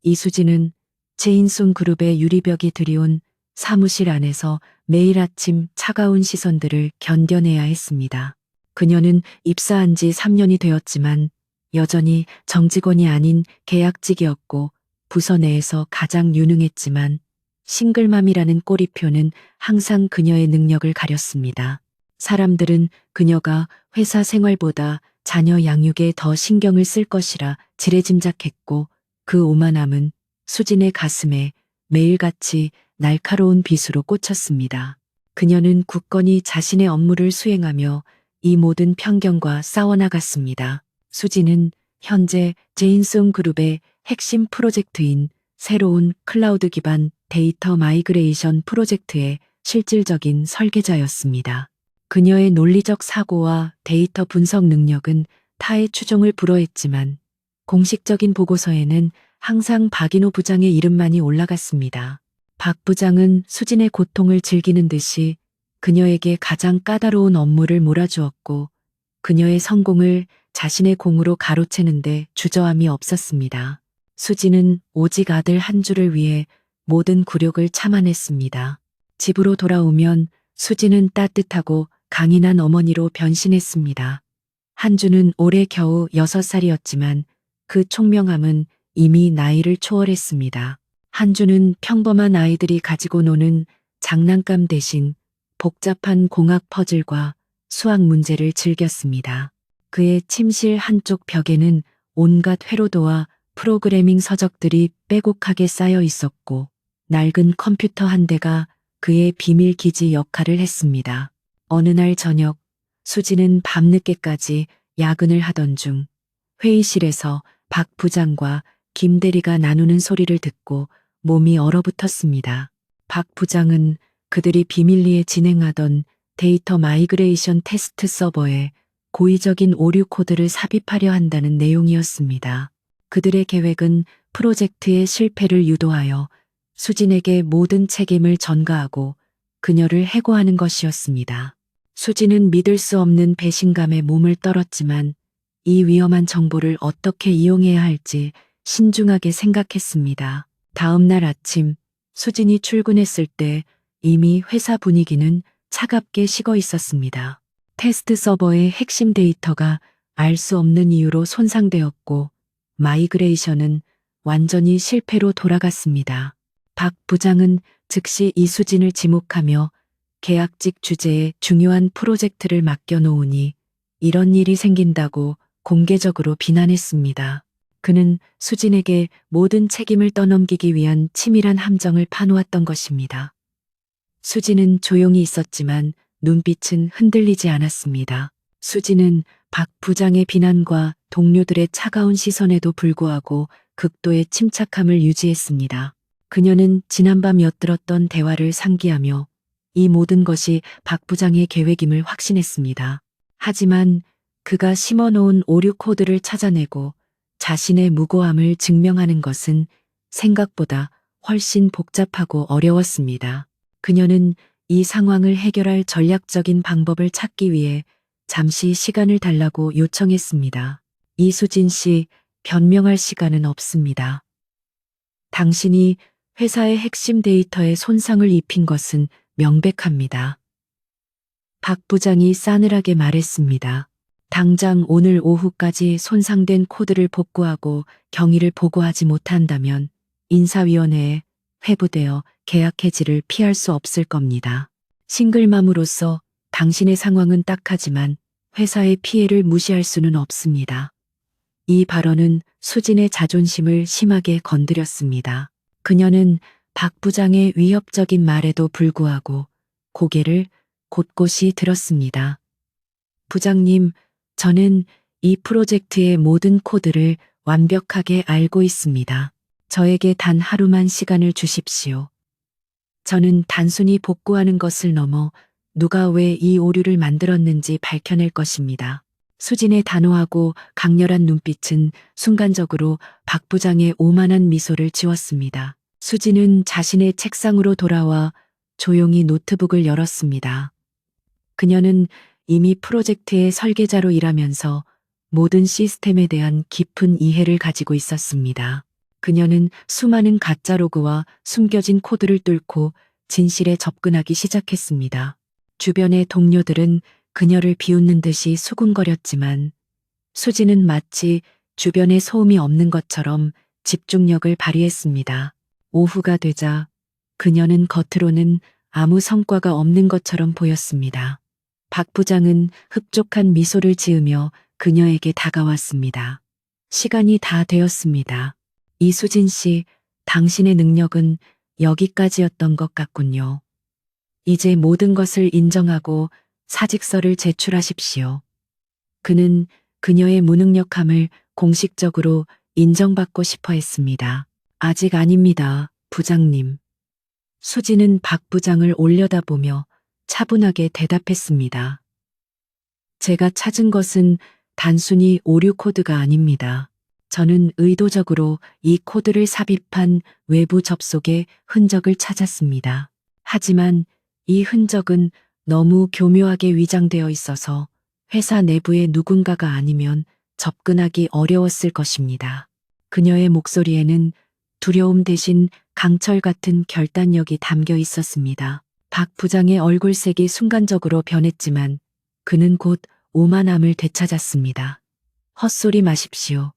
이수진은 제인송 그룹의 유리벽이 드리운 사무실 안에서 매일 아침 차가운 시선들을 견뎌내야 했습니다. 그녀는 입사한 지 3년이 되었지만 여전히 정직원이 아닌 계약직이었고 부서 내에서 가장 유능했지만 싱글맘이라는 꼬리표는 항상 그녀의 능력을 가렸습니다. 사람들은 그녀가 회사 생활보다 자녀 양육에 더 신경을 쓸 것이라 지레짐작했고 그 오만함은 수진의 가슴에 매일같이 날카로운 빗으로 꽂혔습니다. 그녀는 굳건히 자신의 업무를 수행하며 이 모든 편견과 싸워나갔습니다. 수진은 현재 제인송 그룹의 핵심 프로젝트인 새로운 클라우드 기반 데이터 마이그레이션 프로젝트의 실질적인 설계자였습니다. 그녀의 논리적 사고와 데이터 분석 능력은 타의 추종을 불허했지만 공식적인 보고서에는 항상 박인호 부장의 이름만이 올라갔습니다. 박 부장은 수진의 고통을 즐기는 듯이 그녀에게 가장 까다로운 업무를 몰아주었고 그녀의 성공을 자신의 공으로 가로채는데 주저함이 없었습니다. 수진은 오직 아들 한주를 위해 모든 굴욕을 참아냈습니다. 집으로 돌아오면 수진은 따뜻하고 강인한 어머니로 변신했습니다. 한주는 올해 겨우 6살이었지만 그 총명함은 이미 나이를 초월했습니다. 한주는 평범한 아이들이 가지고 노는 장난감 대신 복잡한 공학 퍼즐과 수학 문제를 즐겼습니다. 그의 침실 한쪽 벽에는 온갖 회로도와 프로그래밍 서적들이 빼곡하게 쌓여 있었고 낡은 컴퓨터 한 대가 그의 비밀 기지 역할을 했습니다. 어느 날 저녁 수지는 밤늦게까지 야근을 하던 중 회의실에서 박 부장과 김 대리가 나누는 소리를 듣고 몸이 얼어붙었습니다. 박 부장은 그들이 비밀리에 진행하던 데이터 마이그레이션 테스트 서버에 고의적인 오류 코드를 삽입하려 한다는 내용이었습니다. 그들의 계획은 프로젝트의 실패를 유도하여 수진에게 모든 책임을 전가하고 그녀를 해고하는 것이었습니다. 수진은 믿을 수 없는 배신감에 몸을 떨었지만 이 위험한 정보를 어떻게 이용해야 할지 신중하게 생각했습니다. 다음 날 아침 수진이 출근했을 때 이미 회사 분위기는 차갑게 식어 있었습니다. 테스트 서버의 핵심 데이터가 알 수 없는 이유로 손상되었고 마이그레이션은 완전히 실패로 돌아갔습니다. 박 부장은 즉시 이수진을 지목하며 계약직 주제에 중요한 프로젝트를 맡겨놓으니 이런 일이 생긴다고 공개적으로 비난했습니다. 그는 수진에게 모든 책임을 떠넘기기 위한 치밀한 함정을 파놓았던 것입니다. 수진은 조용히 있었지만 눈빛은 흔들리지 않았습니다. 수진은 박 부장의 비난과 동료들의 차가운 시선에도 불구하고 극도의 침착함을 유지했습니다. 그녀는 지난밤 엿들었던 대화를 상기하며 이 모든 것이 박 부장의 계획임을 확신했습니다. 하지만 그가 심어놓은 오류 코드를 찾아내고 자신의 무고함을 증명하는 것은 생각보다 훨씬 복잡하고 어려웠습니다. 그녀는 이 상황을 해결할 전략적인 방법을 찾기 위해 잠시 시간을 달라고 요청했습니다. 이수진 씨, 변명할 시간은 없습니다. 당신이 회사의 핵심 데이터에 손상을 입힌 것은 명백합니다. 박 부장이 싸늘하게 말했습니다. 당장 오늘 오후까지 손상된 코드를 복구하고 경위를 보고하지 못한다면 인사위원회에 회부되어 계약 해지를 피할 수 없을 겁니다. 싱글맘으로서 당신의 상황은 딱하지만 회사의 피해를 무시할 수는 없습니다. 이 발언은 수진의 자존심을 심하게 건드렸습니다. 그녀는 박 부장의 위협적인 말에도 불구하고 고개를 곧곳이 들었습니다. 부장님, 저는 이 프로젝트의 모든 코드를 완벽하게 알고 있습니다. 저에게 단 하루만 시간을 주십시오. 저는 단순히 복구하는 것을 넘어 누가 왜 이 오류를 만들었는지 밝혀낼 것입니다. 수진의 단호하고 강렬한 눈빛은 순간적으로 박 부장의 오만한 미소를 지웠습니다. 수진은 자신의 책상으로 돌아와 조용히 노트북을 열었습니다. 그녀는 이미 프로젝트의 설계자로 일하면서 모든 시스템에 대한 깊은 이해를 가지고 있었습니다. 그녀는 수많은 가짜 로그와 숨겨진 코드를 뚫고 진실에 접근하기 시작했습니다. 주변의 동료들은 그녀를 비웃는 듯이 수군거렸지만 수지는 마치 주변에 소음이 없는 것처럼 집중력을 발휘했습니다. 오후가 되자 그녀는 겉으로는 아무 성과가 없는 것처럼 보였습니다. 박 부장은 흡족한 미소를 지으며 그녀에게 다가왔습니다. 시간이 다 되었습니다. 이수진 씨, 당신의 능력은 여기까지였던 것 같군요. 이제 모든 것을 인정하고 사직서를 제출하십시오. 그는 그녀의 무능력함을 공식적으로 인정받고 싶어 했습니다. 아직 아닙니다, 부장님. 수지는 박 부장을 올려다보며 차분하게 대답했습니다. 제가 찾은 것은 단순히 오류 코드가 아닙니다. 저는 의도적으로 이 코드를 삽입한 외부 접속의 흔적을 찾았습니다. 하지만 이 흔적은 너무 교묘하게 위장되어 있어서 회사 내부의 누군가가 아니면 접근하기 어려웠을 것입니다. 그녀의 목소리에는 두려움 대신 강철 같은 결단력이 담겨 있었습니다. 박 부장의 얼굴색이 순간적으로 변했지만 그는 곧 오만함을 되찾았습니다. 헛소리 마십시오.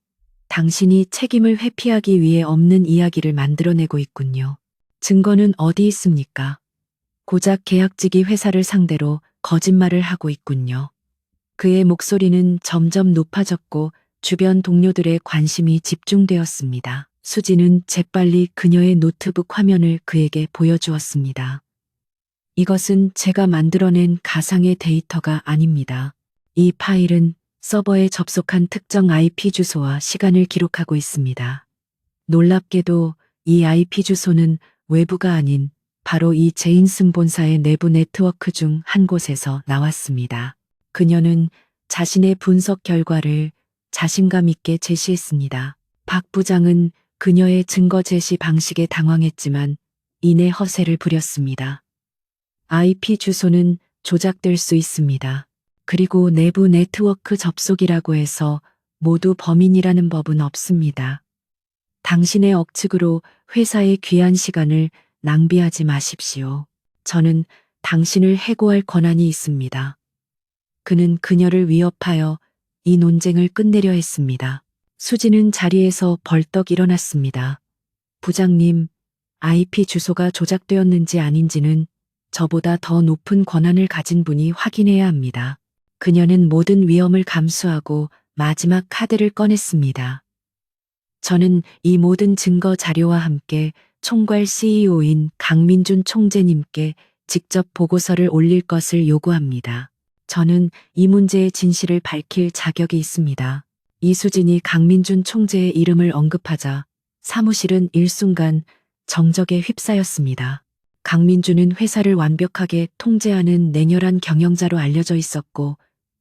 당신이 책임을 회피하기 위해 없는 이야기를 만들어내고 있군요. 증거는 어디 있습니까? 고작 계약직이 회사를 상대로 거짓말을 하고 있군요. 그의 목소리는 점점 높아졌고 주변 동료들의 관심이 집중되었습니다. 수지는 재빨리 그녀의 노트북 화면을 그에게 보여주었습니다. 이것은 제가 만들어낸 가상의 데이터가 아닙니다. 이 파일은 서버에 접속한 특정 IP 주소와 시간을 기록하고 있습니다. 놀랍게도 이 IP 주소는 외부가 아닌 바로 이 제인슨 본사의 내부 네트워크 중 한 곳에서 나왔습니다. 그녀는 자신의 분석 결과를 자신감 있게 제시했습니다. 박 부장은 그녀의 증거 제시 방식에 당황했지만 이내 허세를 부렸습니다. IP 주소는 조작될 수 있습니다. 그리고 내부 네트워크 접속이라고 해서 모두 범인이라는 법은 없습니다. 당신의 억측으로 회사의 귀한 시간을 낭비하지 마십시오. 저는 당신을 해고할 권한이 있습니다. 그는 그녀를 위협하여 이 논쟁을 끝내려 했습니다. 수지는 자리에서 벌떡 일어났습니다. 부장님, IP 주소가 조작되었는지 아닌지는 저보다 더 높은 권한을 가진 분이 확인해야 합니다. 그녀는 모든 위험을 감수하고 마지막 카드를 꺼냈습니다. 저는 이 모든 증거 자료와 함께 총괄 CEO인 강민준 총재님께 직접 보고서를 올릴 것을 요구합니다. 저는 이 문제의 진실을 밝힐 자격이 있습니다. 이수진이 강민준 총재의 이름을 언급하자 사무실은 일순간 정적에 휩싸였습니다. 강민준은 회사를 완벽하게 통제하는 냉혈한 경영자로 알려져 있었고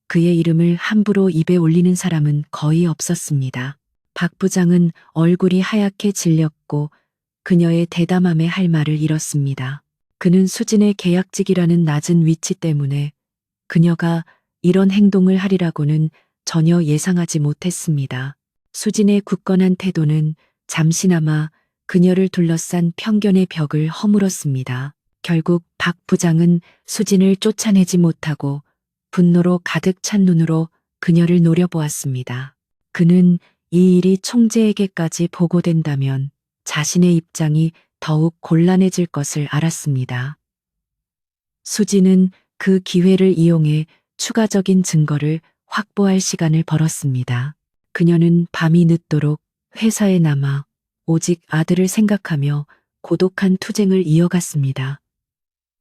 그의 이름을 함부로 입에 올리는 사람은 거의 없었습니다. 박 부장은 얼굴이 하얗게 질렸고 그녀의 대담함에 할 말을 잃었습니다. 그는 수진의 계약직이라는 낮은 위치 때문에 그녀가 이런 행동을 하리라고는 전혀 예상하지 못했습니다. 수진의 굳건한 태도는 잠시나마 그녀를 둘러싼 편견의 벽을 허물었습니다. 결국 박 부장은 수진을 쫓아내지 못하고 분노로 가득 찬 눈으로 그녀를 노려보았습니다. 그는 이 일이 총재에게까지 보고된다면 자신의 입장이 더욱 곤란해질 것을 알았습니다. 수지는 그 기회를 이용해 추가적인 증거를 확보할 시간을 벌었습니다. 그녀는 밤이 늦도록 회사에 남아 오직 아들을 생각하며 고독한 투쟁을 이어갔습니다.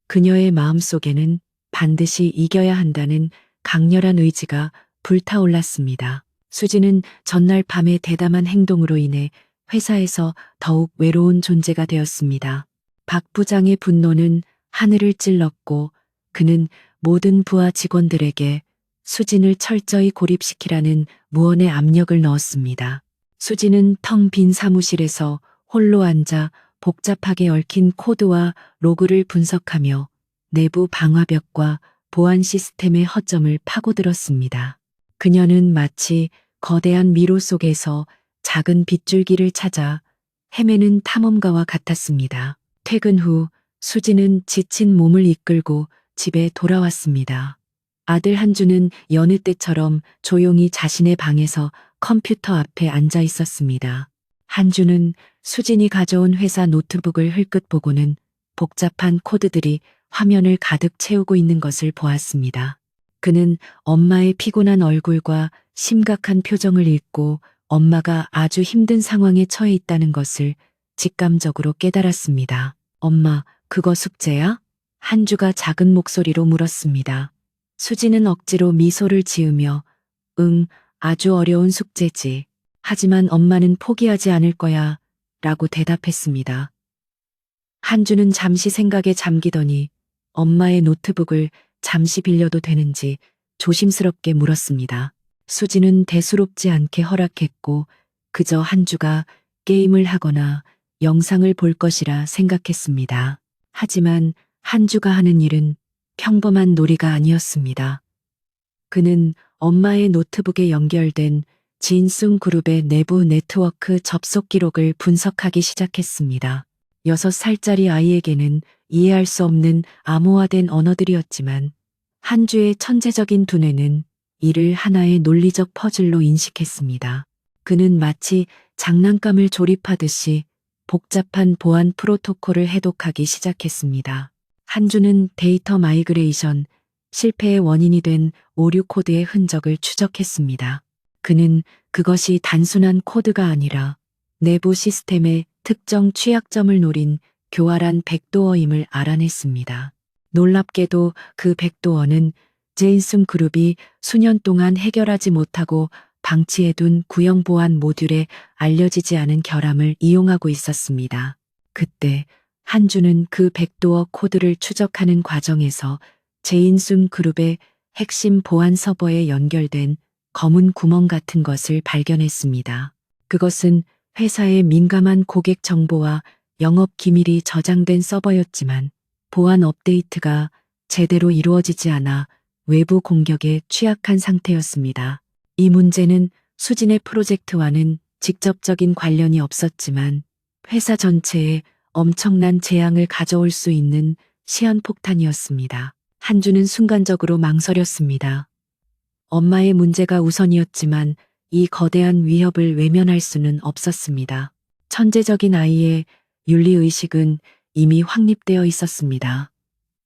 그녀의 마음속에는 반드시 이겨야 한다는 강렬한 의지가 불타올랐습니다. 수지는 전날 밤의 대담한 행동으로 인해 회사에서 더욱 외로운 존재가 되었습니다. 박 부장의 분노는 하늘을 찔렀고 그는 모든 부하 직원들에게 수진을 철저히 고립시키라는 무언의 압력을 넣었습니다. 수진은 텅 빈 사무실에서 홀로 앉아 복잡하게 얽힌 코드와 로그를 분석하며 내부 방화벽과 보안 시스템의 허점을 파고들었습니다. 그녀는 마치 거대한 미로 속에서 작은 빗줄기를 찾아 헤매는 탐험가와 같았습니다. 퇴근 후 수지는 지친 몸을 이끌고 집에 돌아왔습니다. 아들 한주는 여느 때처럼 조용히 자신의 방에서 컴퓨터 앞에 앉아 있었습니다. 한주는 수진이 가져온 회사 노트북을 흘끗 보고는 복잡한 코드들이 화면을 가득 채우고 있는 것을 보았습니다. 그는 엄마의 피곤한 얼굴과 심각한 표정을 읽고 엄마가 아주 힘든 상황에 처해 있다는 것을 직감적으로 깨달았습니다. 엄마, 그거 숙제야? 한주가 작은 목소리로 물었습니다. 수지는 억지로 미소를 지으며 응, 아주 어려운 숙제지. 하지만 엄마는 포기하지 않을 거야 라고 대답했습니다. 한주는 잠시 생각에 잠기더니 엄마의 노트북을 잠시 빌려도 되는지 조심스럽게 물었습니다. 수지는 대수롭지 않게 허락했고 그저 한주가 게임을 하거나 영상을 볼 것이라 생각했습니다. 하지만 한주가 하는 일은 평범한 놀이가 아니었습니다. 그는 엄마의 노트북에 연결된 진숭 그룹의 내부 네트워크 접속 기록을 분석하기 시작했습니다. 6살짜리 아이에게는 이해할 수 없는 암호화된 언어들이었지만 한주의 천재적인 두뇌는 이를 하나의 논리적 퍼즐로 인식했습니다. 그는 마치 장난감을 조립하듯이 복잡한 보안 프로토콜을 해독하기 시작했습니다. 한주는 데이터 마이그레이션, 실패의 원인이 된 오류 코드의 흔적을 추적했습니다. 그는 그것이 단순한 코드가 아니라 내부 시스템의 특정 취약점을 노린 교활한 백도어임을 알아냈습니다. 놀랍게도 그 백도어는 제인슨 그룹이 수년 동안 해결하지 못하고 방치해둔 구형 보안 모듈에 알려지지 않은 결함을 이용하고 있었습니다. 그때 한주는 그 백도어 코드를 추적하는 과정에서 제인슨 그룹의 핵심 보안 서버에 연결된 검은 구멍 같은 것을 발견했습니다. 그것은 회사의 민감한 고객 정보와 영업 기밀이 저장된 서버였지만 보안 업데이트가 제대로 이루어지지 않아 외부 공격에 취약한 상태였습니다. 이 문제는 수진의 프로젝트와는 직접적인 관련이 없었지만 회사 전체에 엄청난 재앙을 가져올 수 있는 시한폭탄이었습니다. 한주는 순간적으로 망설였습니다. 엄마의 문제가 우선이었지만 이 거대한 위협을 외면할 수는 없었습니다. 천재적인 아이의 윤리의식은 이미 확립되어 있었습니다.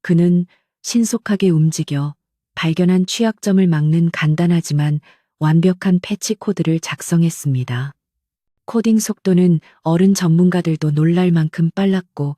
그는 신속하게 움직여 발견한 취약점을 막는 간단하지만 완벽한 패치 코드를 작성했습니다. 코딩 속도는 어른 전문가들도 놀랄 만큼 빨랐고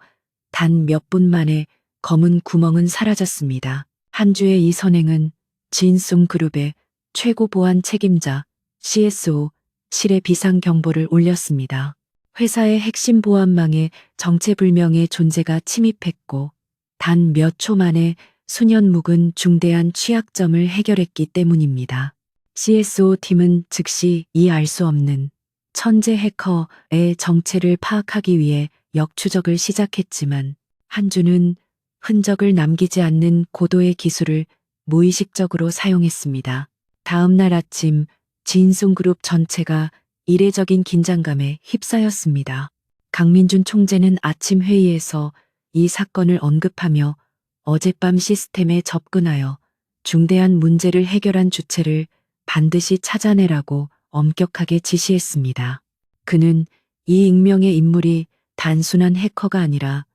단 몇 분 만에 검은 구멍은 사라졌습니다. 한주의 이 선행은 진숭 그룹의 최고 보안 책임자 CSO 실의 비상 경보를 울렸습니다. 회사의 핵심 보안망에 정체불명의 존재가 침입했고 단 몇 초 만에 수년 묵은 중대한 취약점을 해결했기 때문입니다. CSO 팀은 즉시 이 알 수 없는 천재 해커의 정체를 파악하기 위해 역추적을 시작했지만 한주는 흔적을 남기지 않는 고도의 기술을 무의식적으로 사용했습니다. 다음 날 아침 진숭그룹 전체가 이례적인 긴장감에 휩싸였습니다. 강민준 총재는 아침 회의에서 이 사건을 언급하며 어젯밤 시스템에 접근하여 중대한 문제를 해결한 주체를 반드시 찾아내라고 엄격하게 지시했습니다. 그는 이 익명의 인물이 단순한 해커가 아니라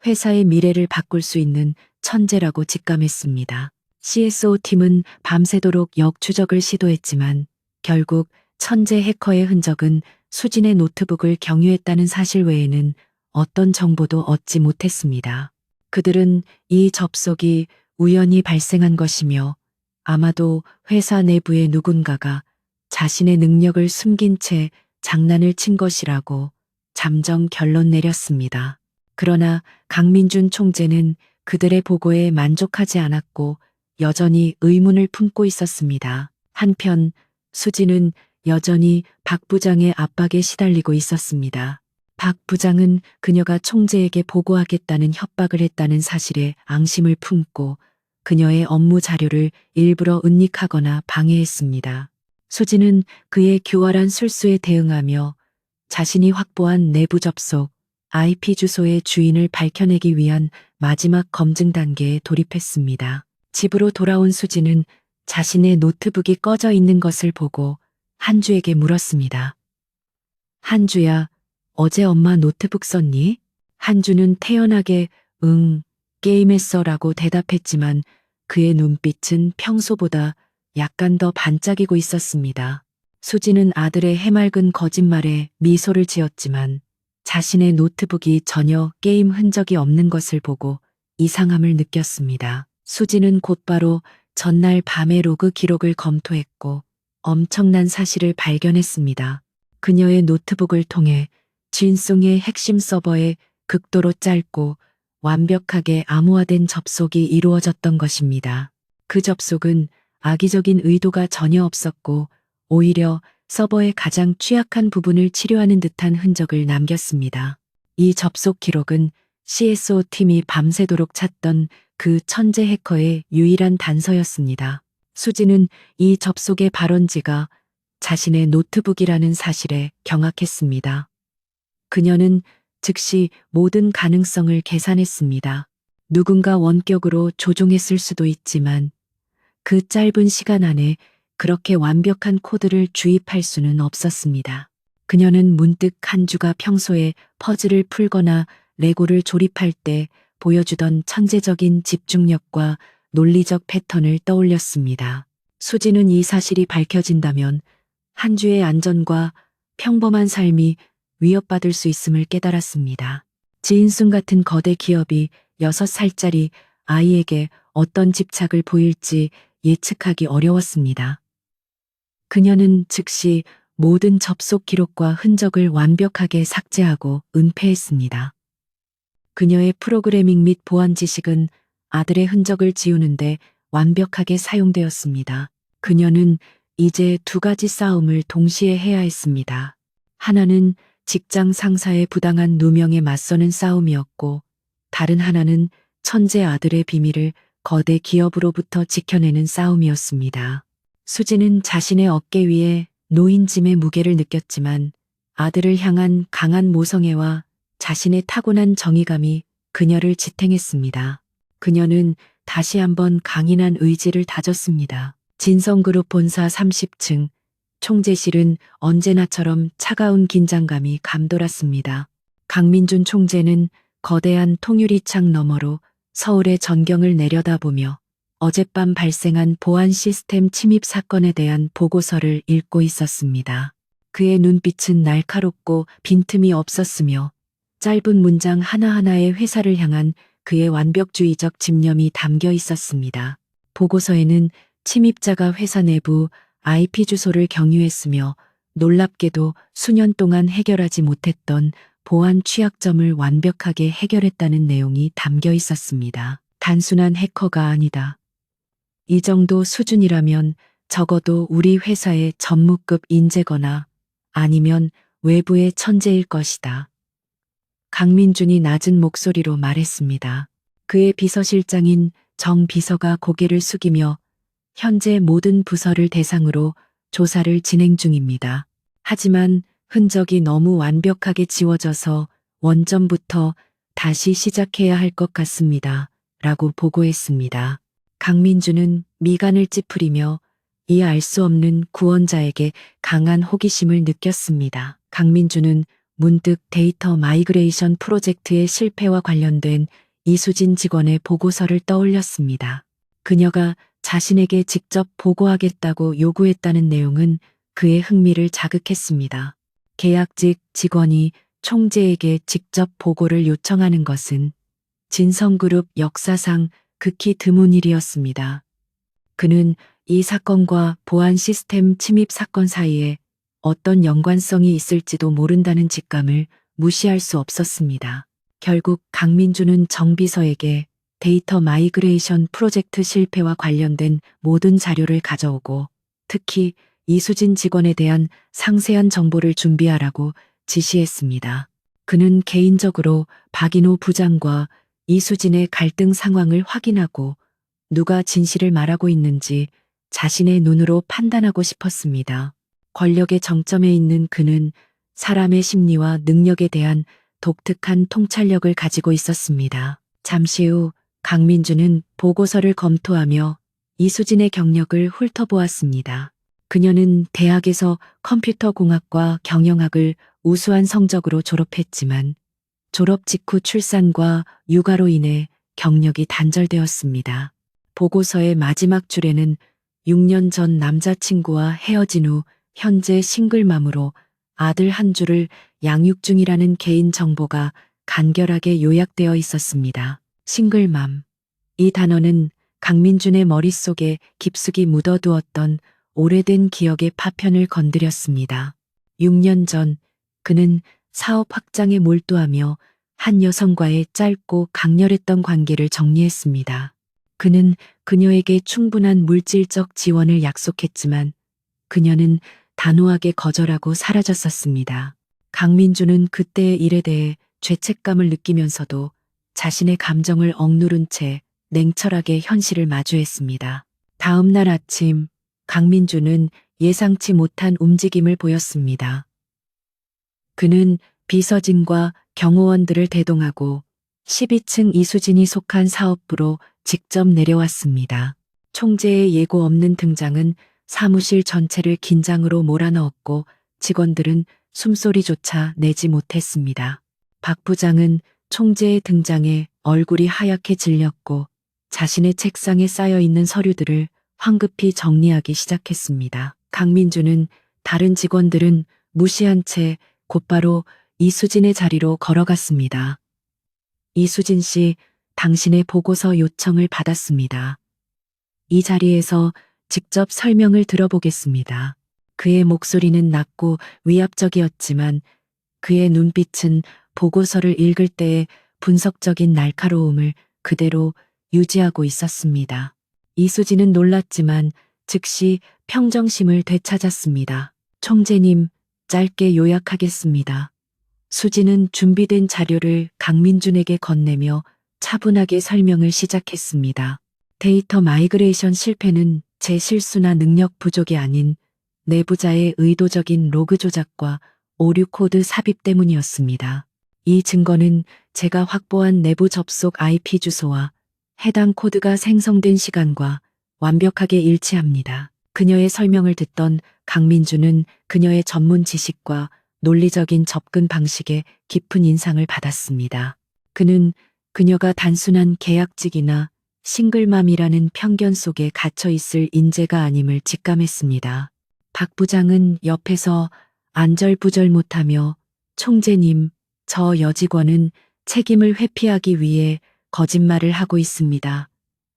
회사의 미래를 바꿀 수 있는 천재라고 직감했습니다. CSO 팀은 밤새도록 역추적을 시도했지만 결국 천재 해커의 흔적은 수진의 노트북을 경유했다는 사실 외에는 어떤 정보도 얻지 못했습니다. 그들은 이 접속이 우연히 발생한 것이며 아마도 회사 내부의 누군가가 자신의 능력을 숨긴 채 장난을 친 것이라고 잠정 결론 내렸습니다. 그러나 강민준 총재는 그들의 보고에 만족하지 않았고 여전히 의문을 품고 있었습니다. 한편 수진은 여전히 박 부장의 압박에 시달리고 있었습니다. 박 부장은 그녀가 총재에게 보고하겠다는 협박을 했다는 사실에 앙심을 품고 그녀의 업무 자료를 일부러 은닉하거나 방해했습니다. 수진은 그의 교활한 술수에 대응하며 자신이 확보한 내부 접속, IP 주소의 주인을 밝혀내기 위한 마지막 검증 단계에 돌입했습니다. 집으로 돌아온 수지는 자신의 노트북이 꺼져 있는 것을 보고 한주에게 물었습니다. 한주야, 어제 엄마 노트북 썼니? 한주는 태연하게 응, 게임했어 라고 대답했지만 그의 눈빛은 평소보다 약간 더 반짝이고 있었습니다. 수지는 아들의 해맑은 거짓말에 미소를 지었지만 자신의 노트북이 전혀 게임 흔적이 없는 것을 보고 이상함을 느꼈습니다. 수지는 곧바로 전날 밤의 로그 기록을 검토했고 엄청난 사실을 발견했습니다. 그녀의 노트북을 통해 진송의 핵심 서버에 극도로 짧고 완벽하게 암호화된 접속이 이루어졌던 것입니다. 그 접속은 악의적인 의도가 전혀 없었고 오히려 서버의 가장 취약한 부분을 치료하는 듯한 흔적을 남겼습니다. 이 접속 기록은 CSO 팀이 밤새도록 찾던 그 천재 해커의 유일한 단서였습니다. 수지는 이 접속의 발원지가 자신의 노트북이라는 사실에 경악했습니다. 그녀는 즉시 모든 가능성을 계산했습니다. 누군가 원격으로 조종했을 수도 있지만 그 짧은 시간 안에 그렇게 완벽한 코드를 주입할 수는 없었습니다. 그녀는 문득 한주가 평소에 퍼즐을 풀거나 레고를 조립할 때 보여주던 천재적인 집중력과 논리적 패턴을 떠올렸습니다. 수지는 이 사실이 밝혀진다면 한주의 안전과 평범한 삶이 위협받을 수 있음을 깨달았습니다. 지인순 같은 거대 기업이 6살짜리 아이에게 어떤 집착을 보일지 예측하기 어려웠습니다. 그녀는 즉시 모든 접속 기록과 흔적을 완벽하게 삭제하고 은폐했습니다. 그녀의 프로그래밍 및 보안 지식은 아들의 흔적을 지우는데 완벽하게 사용되었습니다. 그녀는 이제 두 가지 싸움을 동시에 해야 했습니다. 하나는 직장 상사의 부당한 누명에 맞서는 싸움이었고, 다른 하나는 천재 아들의 비밀을 거대 기업으로부터 지켜내는 싸움이었습니다. 수지는 자신의 어깨 위에 놓인 짐의 무게를 느꼈지만 아들을 향한 강한 모성애와 자신의 타고난 정의감이 그녀를 지탱했습니다. 그녀는 다시 한번 강인한 의지를 다졌습니다. 진성그룹 본사 30층 총재실은 언제나처럼 차가운 긴장감이 감돌았습니다. 강민준 총재는 거대한 통유리 창 너머로 서울의 전경을 내려다보며 어젯밤 발생한 보안 시스템 침입 사건에 대한 보고서를 읽고 있었습니다. 그의 눈빛은 날카롭고 빈틈이 없었으며 짧은 문장 하나하나에 회사를 향한 그의 완벽주의적 집념이 담겨 있었습니다. 보고서에는 침입자가 회사 내부 IP 주소를 경유했으며 놀랍게도 수년 동안 해결하지 못했던 보안 취약점을 완벽하게 해결했다는 내용이 담겨 있었습니다. 단순한 해커가 아니다. 이 정도 수준이라면 적어도 우리 회사의 전무급 인재거나 아니면 외부의 천재일 것이다. 강민준이 낮은 목소리로 말했습니다. 그의 비서실장인 정 비서가 고개를 숙이며 현재 모든 부서를 대상으로 조사를 진행 중입니다. 하지만 흔적이 너무 완벽하게 지워져서 원점부터 다시 시작해야 할 것 같습니다. 라고 보고했습니다. 강민주는 미간을 찌푸리며 이 알 수 없는 구원자에게 강한 호기심을 느꼈습니다. 강민주는 문득 데이터 마이그레이션 프로젝트의 실패와 관련된 이수진 직원의 보고서를 떠올렸습니다. 그녀가 자신에게 직접 보고하겠다고 요구했다는 내용은 그의 흥미를 자극했습니다. 계약직 직원이 총재에게 직접 보고를 요청하는 것은 진성그룹 역사상 극히 드문 일이었습니다. 그는 이 사건과 보안 시스템 침입 사건 사이에 어떤 연관성이 있을지도 모른다는 직감을 무시할 수 없었습니다. 결국 강민주는 정 비서에게 데이터 마이그레이션 프로젝트 실패와 관련된 모든 자료를 가져오고 특히 이수진 직원에 대한 상세한 정보를 준비하라고 지시했습니다. 그는 개인적으로 박인호 부장과 이수진의 갈등 상황을 확인하고 누가 진실을 말하고 있는지 자신의 눈으로 판단하고 싶었습니다. 권력의 정점에 있는 그는 사람의 심리와 능력에 대한 독특한 통찰력을 가지고 있었습니다. 잠시 후 강민주는 보고서를 검토하며 이수진의 경력을 훑어보았습니다. 그녀는 대학에서 컴퓨터공학과 경영학을 우수한 성적으로 졸업했지만 졸업 직후 출산과 육아로 인해 경력이 단절되었습니다. 보고서의 마지막 줄에는 6년 전 남자친구와 헤어진 후 현재 싱글맘으로 아들 한 줄을 양육 중이라는 개인 정보가 간결하게 요약되어 있었습니다. 싱글맘. 이 단어는 강민준의 머릿속에 깊숙이 묻어두었던 오래된 기억의 파편을 건드렸습니다. 6년 전 그는 사업 확장에 몰두하며 한 여성과의 짧고 강렬했던 관계를 정리했습니다. 그는 그녀에게 충분한 물질적 지원을 약속했지만 그녀는 단호하게 거절하고 사라졌었습니다. 강민주는 그때의 일에 대해 죄책감을 느끼면서도 자신의 감정을 억누른 채 냉철하게 현실을 마주했습니다. 다음 날 아침, 강민주는 예상치 못한 움직임을 보였습니다. 그는 비서진과 경호원들을 대동하고 12층 이수진이 속한 사업부로 직접 내려왔습니다. 총재의 예고 없는 등장은 사무실 전체를 긴장으로 몰아넣었고 직원들은 숨소리조차 내지 못했습니다. 박 부장은 총재의 등장에 얼굴이 하얗게 질렸고 자신의 책상에 쌓여 있는 서류들을 황급히 정리하기 시작했습니다. 강민주는 다른 직원들은 무시한 채 곧바로 이수진의 자리로 걸어갔습니다. 이수진 씨, 당신의 보고서 요청을 받았습니다. 이 자리에서 직접 설명을 들어보겠습니다. 그의 목소리는 낮고 위압적이었지만 그의 눈빛은 보고서를 읽을 때의 분석적인 날카로움을 그대로 유지하고 있었습니다. 이수진은 놀랐지만 즉시 평정심을 되찾았습니다. 총재님, 짧게 요약하겠습니다. 수진은 준비된 자료를 강민준에게 건네며 차분하게 설명을 시작했습니다. 데이터 마이그레이션 실패는 제 실수나 능력 부족이 아닌 내부자의 의도적인 로그 조작과 오류 코드 삽입 때문이었습니다. 이 증거는 제가 확보한 내부 접속 IP 주소와 해당 코드가 생성된 시간과 완벽하게 일치합니다. 그녀의 설명을 듣던 강민주는 그녀의 전문 지식과 논리적인 접근 방식에 깊은 인상을 받았습니다. 그는 그녀가 단순한 계약직이나 싱글맘이라는 편견 속에 갇혀 있을 인재가 아님을 직감했습니다. 박 부장은 옆에서 안절부절 못하며 총재님, 저 여직원은 책임을 회피하기 위해 거짓말을 하고 있습니다.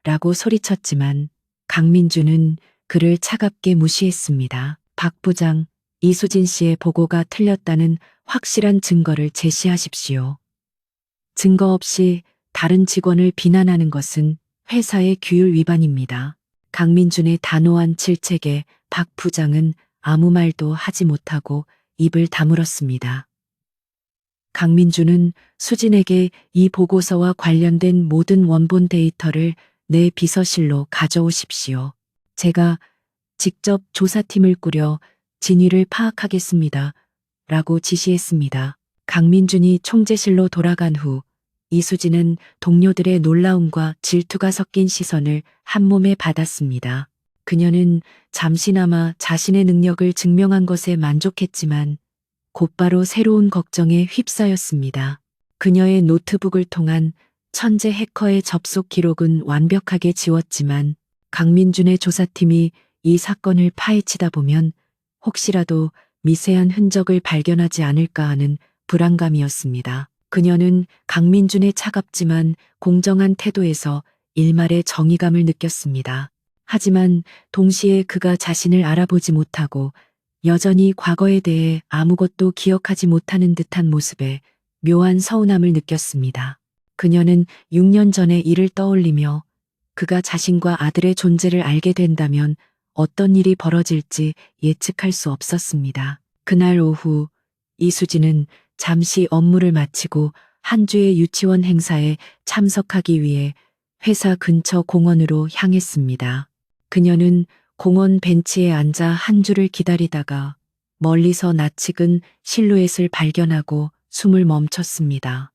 라고 소리쳤지만 강민주는 그를 차갑게 무시했습니다. 박 부장, 이수진 씨의 보고가 틀렸다는 확실한 증거를 제시하십시오. 증거 없이 다른 직원을 비난하는 것은 회사의 규율 위반입니다. 강민준의 단호한 질책에 박 부장은 아무 말도 하지 못하고 입을 다물었습니다. 강민주는 수진에게 이 보고서와 관련된 모든 원본 데이터를 내 비서실로 가져오십시오. 제가 직접 조사팀을 꾸려 진위를 파악하겠습니다. 라고 지시했습니다. 강민준이 총재실로 돌아간 후 이수진은 동료들의 놀라움과 질투가 섞인 시선을 한몸에 받았습니다. 그녀는 잠시나마 자신의 능력을 증명한 것에 만족했지만 곧바로 새로운 걱정에 휩싸였습니다. 그녀의 노트북을 통한 천재 해커의 접속 기록은 완벽하게 지웠지만 강민준의 조사팀이 이 사건을 파헤치다 보면 혹시라도 미세한 흔적을 발견하지 않을까 하는 불안감이었습니다. 그녀는 강민준의 차갑지만 공정한 태도에서 일말의 정의감을 느꼈습니다. 하지만 동시에 그가 자신을 알아보지 못하고 여전히 과거에 대해 아무것도 기억하지 못하는 듯한 모습에 묘한 서운함을 느꼈습니다. 그녀는 6년 전의 일을 떠올리며 그가 자신과 아들의 존재를 알게 된다면 어떤 일이 벌어질지 예측할 수 없었습니다. 그날 오후 이수진은 잠시 업무를 마치고 한 주의 유치원 행사에 참석하기 위해 회사 근처 공원으로 향했습니다. 그녀는 공원 벤치에 앉아 한 주를 기다리다가 멀리서 낯익은 실루엣을 발견하고 숨을 멈췄습니다.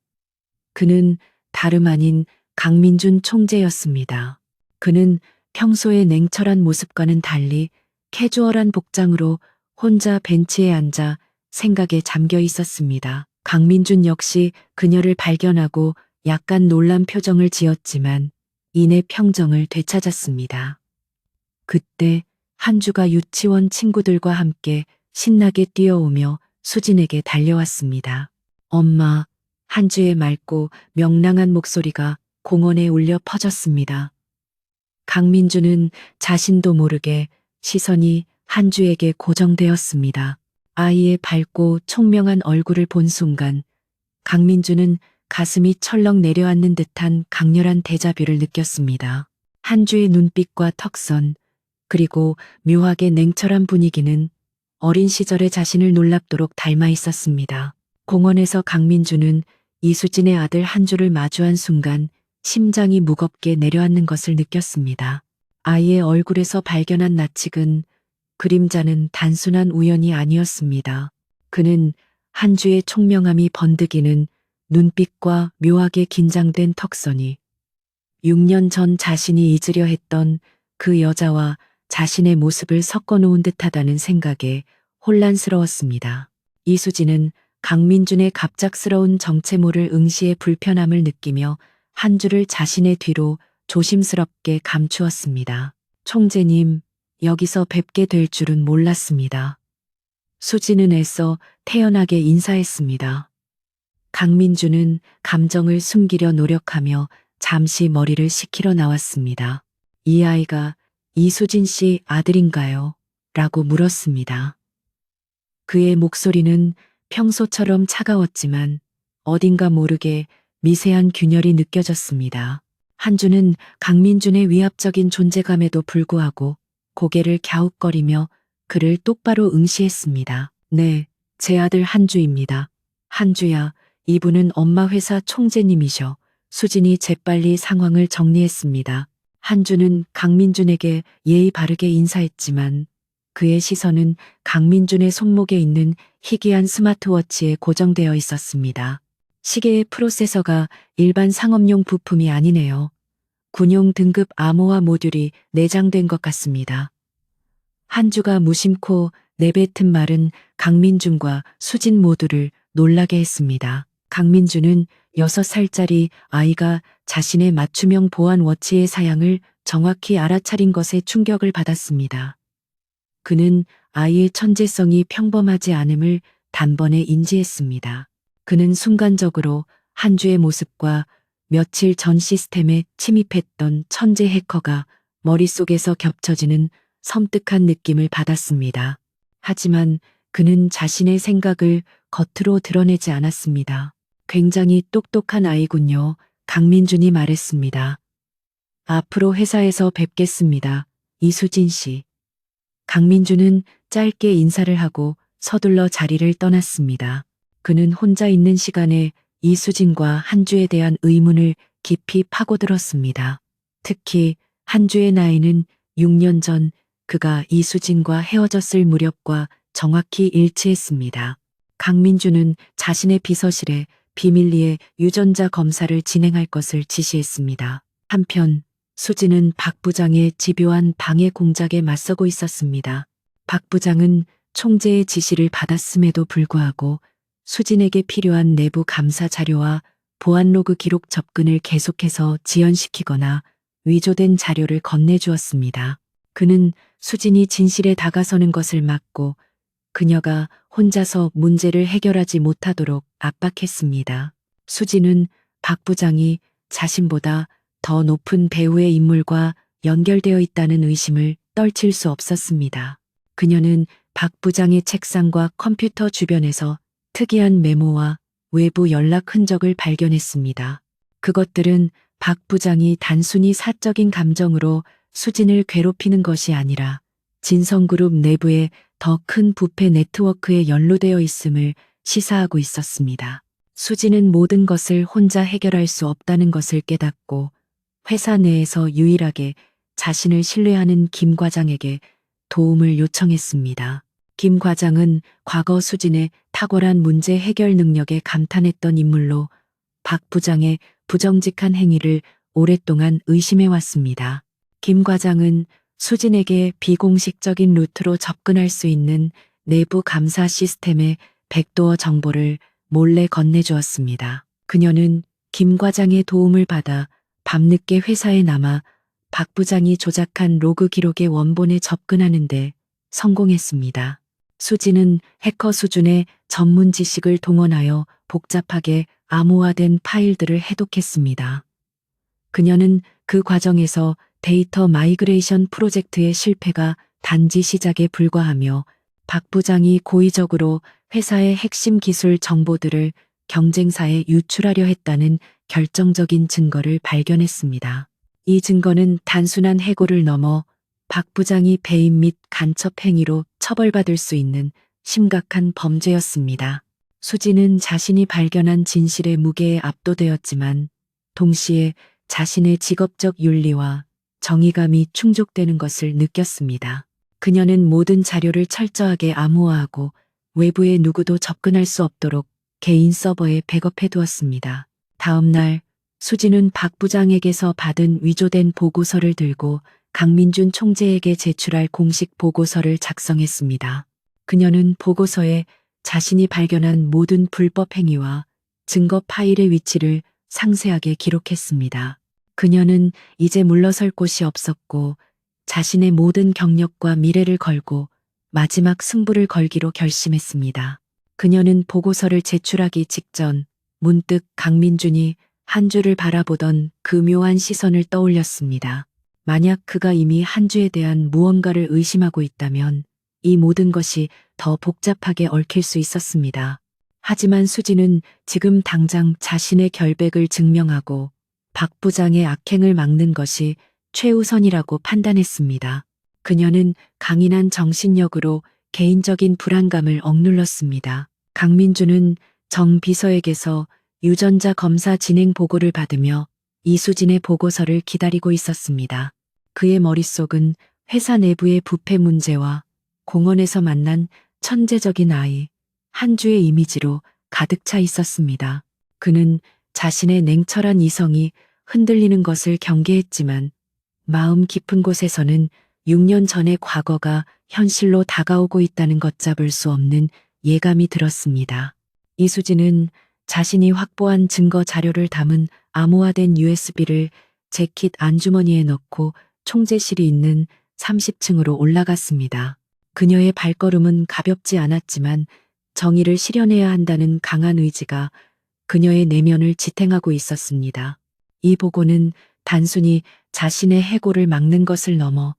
그는 다름 아닌 강민준 총재였습니다. 그는 평소의 냉철한 모습과는 달리 캐주얼한 복장으로 혼자 벤치에 앉아 생각에 잠겨 있었습니다. 강민준 역시 그녀를 발견하고 약간 놀란 표정을 지었지만 이내 평정을 되찾았습니다. 그때 한주가 유치원 친구들과 함께 신나게 뛰어오며 수진에게 달려왔습니다. 엄마, 한주의 맑고 명랑한 목소리가 공원에 울려 퍼졌습니다. 강민주는 자신도 모르게 시선이 한주에게 고정되었습니다. 아이의 밝고 총명한 얼굴을 본 순간 강민주는 가슴이 철렁 내려앉는 듯한 강렬한 데자뷰를 느꼈습니다. 한주의 눈빛과 턱선, 그리고 묘하게 냉철한 분위기는 어린 시절의 자신을 놀랍도록 닮아 있었습니다. 공원에서 강민주는 이수진의 아들 한주를 마주한 순간 심장이 무겁게 내려앉는 것을 느꼈습니다. 아이의 얼굴에서 발견한 낯익은 그림자는 단순한 우연이 아니었습니다. 그는 한주의 총명함이 번득이는 눈빛과 묘하게 긴장된 턱선이 6년 전 자신이 잊으려 했던 그 여자와 자신의 모습을 섞어놓은 듯하다는 생각에 혼란스러웠습니다. 이수진은 강민준의 갑작스러운 정체모를 응시의 불편함을 느끼며 한주를 자신의 뒤로 조심스럽게 감추었습니다. 총재님, 여기서 뵙게 될 줄은 몰랐습니다. 수진은 애써 태연하게 인사했습니다. 강민주는 감정을 숨기려 노력하며 잠시 머리를 식히러 나왔습니다. 이 아이가 이수진 씨 아들인가요? 라고 물었습니다. 그의 목소리는 평소처럼 차가웠지만 어딘가 모르게 미세한 균열이 느껴졌습니다. 한주는 강민준의 위압적인 존재감에도 불구하고 고개를 갸웃거리며 그를 똑바로 응시했습니다. 네, 제 아들 한주입니다. 한주야, 이분은 엄마 회사 총재님이셔. 수진이 재빨리 상황을 정리했습니다. 한주는 강민준에게 예의 바르게 인사했지만 그의 시선은 강민준의 손목에 있는 희귀한 스마트워치에 고정되어 있었습니다. 시계의 프로세서가 일반 상업용 부품이 아니네요. 군용 등급 암호화 모듈이 내장된 것 같습니다. 한주가 무심코 내뱉은 말은 강민준과 수진 모두를 놀라게 했습니다. 강민준은 6살짜리 아이가 자신의 맞춤형 보안 워치의 사양을 정확히 알아차린 것에 충격을 받았습니다. 그는 아이의 천재성이 평범하지 않음을 단번에 인지했습니다. 그는 순간적으로 한주의 모습과 며칠 전 시스템에 침입했던 천재 해커가 머릿속에서 겹쳐지는 섬뜩한 느낌을 받았습니다. 하지만 그는 자신의 생각을 겉으로 드러내지 않았습니다. 굉장히 똑똑한 아이군요. 강민준이 말했습니다. 앞으로 회사에서 뵙겠습니다. 이수진 씨. 강민준은 짧게 인사를 하고 서둘러 자리를 떠났습니다. 그는 혼자 있는 시간에 이수진과 한주에 대한 의문을 깊이 파고들었습니다. 특히 한주의 나이는 6년 전 그가 이수진과 헤어졌을 무렵과 정확히 일치했습니다. 강민준은 자신의 비서실에 비밀리에 유전자 검사를 진행할 것을 지시했습니다. 한편 수진은 박 부장의 집요한 방해 공작에 맞서고 있었습니다. 박 부장은 총재의 지시를 받았음에도 불구하고 수진에게 필요한 내부 감사 자료와 보안 로그 기록 접근을 계속해서 지연시키거나 위조된 자료를 건네주었습니다. 그는 수진이 진실에 다가서는 것을 막고 그녀가 혼자서 문제를 해결하지 못하도록 압박했습니다. 수진은 박 부장이 자신보다 더 높은 배우의 인물과 연결되어 있다는 의심을 떨칠 수 없었습니다. 그녀는 박 부장의 책상과 컴퓨터 주변에서 특이한 메모와 외부 연락 흔적을 발견했습니다. 그것들은 박 부장이 단순히 사적인 감정으로 수진을 괴롭히는 것이 아니라 진성그룹 내부의 더 큰 부패 네트워크에 연루되어 있음을 시사하고 있었습니다. 수진은 모든 것을 혼자 해결할 수 없다는 것을 깨닫고 회사 내에서 유일하게 자신을 신뢰하는 김 과장에게 도움을 요청했습니다. 김 과장은 과거 수진의 탁월한 문제 해결 능력에 감탄했던 인물로 박 부장의 부정직한 행위를 오랫동안 의심해 왔습니다. 김 과장은 수진에게 비공식적인 루트로 접근할 수 있는 내부 감사 시스템의 백도어 정보를 몰래 건네주었습니다. 그녀는 김 과장의 도움을 받아 밤늦게 회사에 남아 박 부장이 조작한 로그 기록의 원본에 접근하는데 성공했습니다. 수진은 해커 수준의 전문 지식을 동원하여 복잡하게 암호화된 파일들을 해독했습니다. 그녀는 그 과정에서 데이터 마이그레이션 프로젝트의 실패가 단지 시작에 불과하며 박 부장이 고의적으로 회사의 핵심 기술 정보들을 경쟁사에 유출하려 했다는 결정적인 증거를 발견했습니다. 이 증거는 단순한 해고를 넘어 박 부장이 배임 및 간첩 행위로 처벌받을 수 있는 심각한 범죄였습니다. 수지는 자신이 발견한 진실의 무게에 압도되었지만 동시에 자신의 직업적 윤리와 정의감이 충족되는 것을 느꼈습니다. 그녀는 모든 자료를 철저하게 암호화하고 외부의 누구도 접근할 수 없도록 개인 서버에 백업해 두었습니다. 다음 날 수지는 박 부장에게서 받은 위조된 보고서를 들고 강민준 총재에게 제출할 공식 보고서를 작성했습니다. 그녀는 보고서에 자신이 발견한 모든 불법 행위와 증거 파일의 위치를 상세하게 기록했습니다. 그녀는 이제 물러설 곳이 없었고 자신의 모든 경력과 미래를 걸고 마지막 승부를 걸기로 결심했습니다. 그녀는 보고서를 제출하기 직전 문득 강민준이 한주를 바라보던 그 묘한 시선을 떠올렸습니다. 만약 그가 이미 한주에 대한 무언가를 의심하고 있다면 이 모든 것이 더 복잡하게 얽힐 수 있었습니다. 하지만 수지는 지금 당장 자신의 결백을 증명하고 박 부장의 악행을 막는 것이 최우선이라고 판단했습니다. 그녀는 강인한 정신력으로 개인적인 불안감을 억눌렀습니다. 강민주는 정 비서에게서 유전자 검사 진행 보고를 받으며 이수진의 보고서를 기다리고 있었습니다. 그의 머릿속은 회사 내부의 부패 문제와 공원에서 만난 천재적인 아이, 한주의 이미지로 가득 차 있었습니다. 그는 자신의 냉철한 이성이 흔들리는 것을 경계했지만 마음 깊은 곳에서는 6년 전의 과거가 현실로 다가오고 있다는 걷잡을 수 없는 예감이 들었습니다. 이수진은 자신이 확보한 증거 자료를 담은 암호화된 USB를 재킷 안주머니에 넣고 총재실이 있는 30층으로 올라갔습니다. 그녀의 발걸음은 가볍지 않았지만 정의를 실현해야 한다는 강한 의지가 그녀의 내면을 지탱하고 있었습니다. 이 보고는 단순히 자신의 해고를 막는 것을 넘어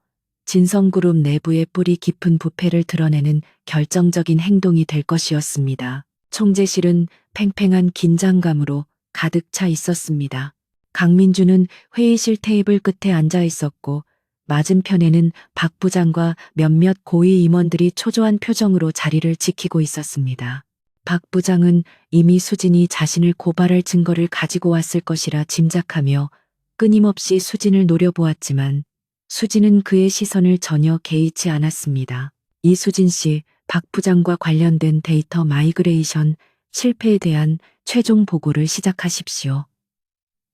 진성그룹 내부의 뿌리 깊은 부패를 드러내는 결정적인 행동이 될 것이었습니다. 총재실은 팽팽한 긴장감으로 가득 차 있었습니다. 강민주는 회의실 테이블 끝에 앉아 있었고 맞은편에는 박 부장과 몇몇 고위 임원들이 초조한 표정으로 자리를 지키고 있었습니다. 박 부장은 이미 수진이 자신을 고발할 증거를 가지고 왔을 것이라 짐작하며 끊임없이 수진을 노려보았지만 수진은 그의 시선을 전혀 개의치 않았습니다. 이수진 씨, 박 부장과 관련된 데이터 마이그레이션 실패에 대한 최종 보고를 시작하십시오.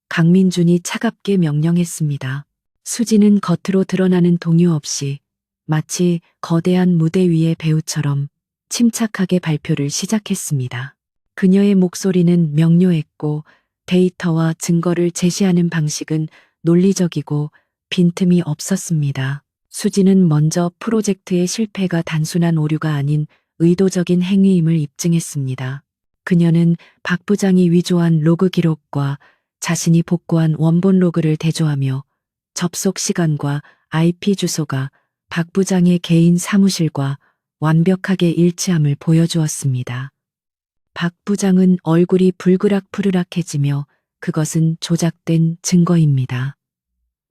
강민준이 차갑게 명령했습니다. 수진은 겉으로 드러나는 동요 없이 마치 거대한 무대 위의 배우처럼 침착하게 발표를 시작했습니다. 그녀의 목소리는 명료했고 데이터와 증거를 제시하는 방식은 논리적이고 빈틈이 없었습니다. 수진은 먼저 프로젝트의 실패가 단순한 오류가 아닌 의도적인 행위임을 입증했습니다. 그녀는 박 부장이 위조한 로그 기록과 자신이 복구한 원본 로그를 대조하며 접속 시간과 IP 주소가 박 부장의 개인 사무실과 완벽하게 일치함을 보여주었습니다. 박 부장은 얼굴이 불그락푸르락해지며 그것은 조작된 증거입니다.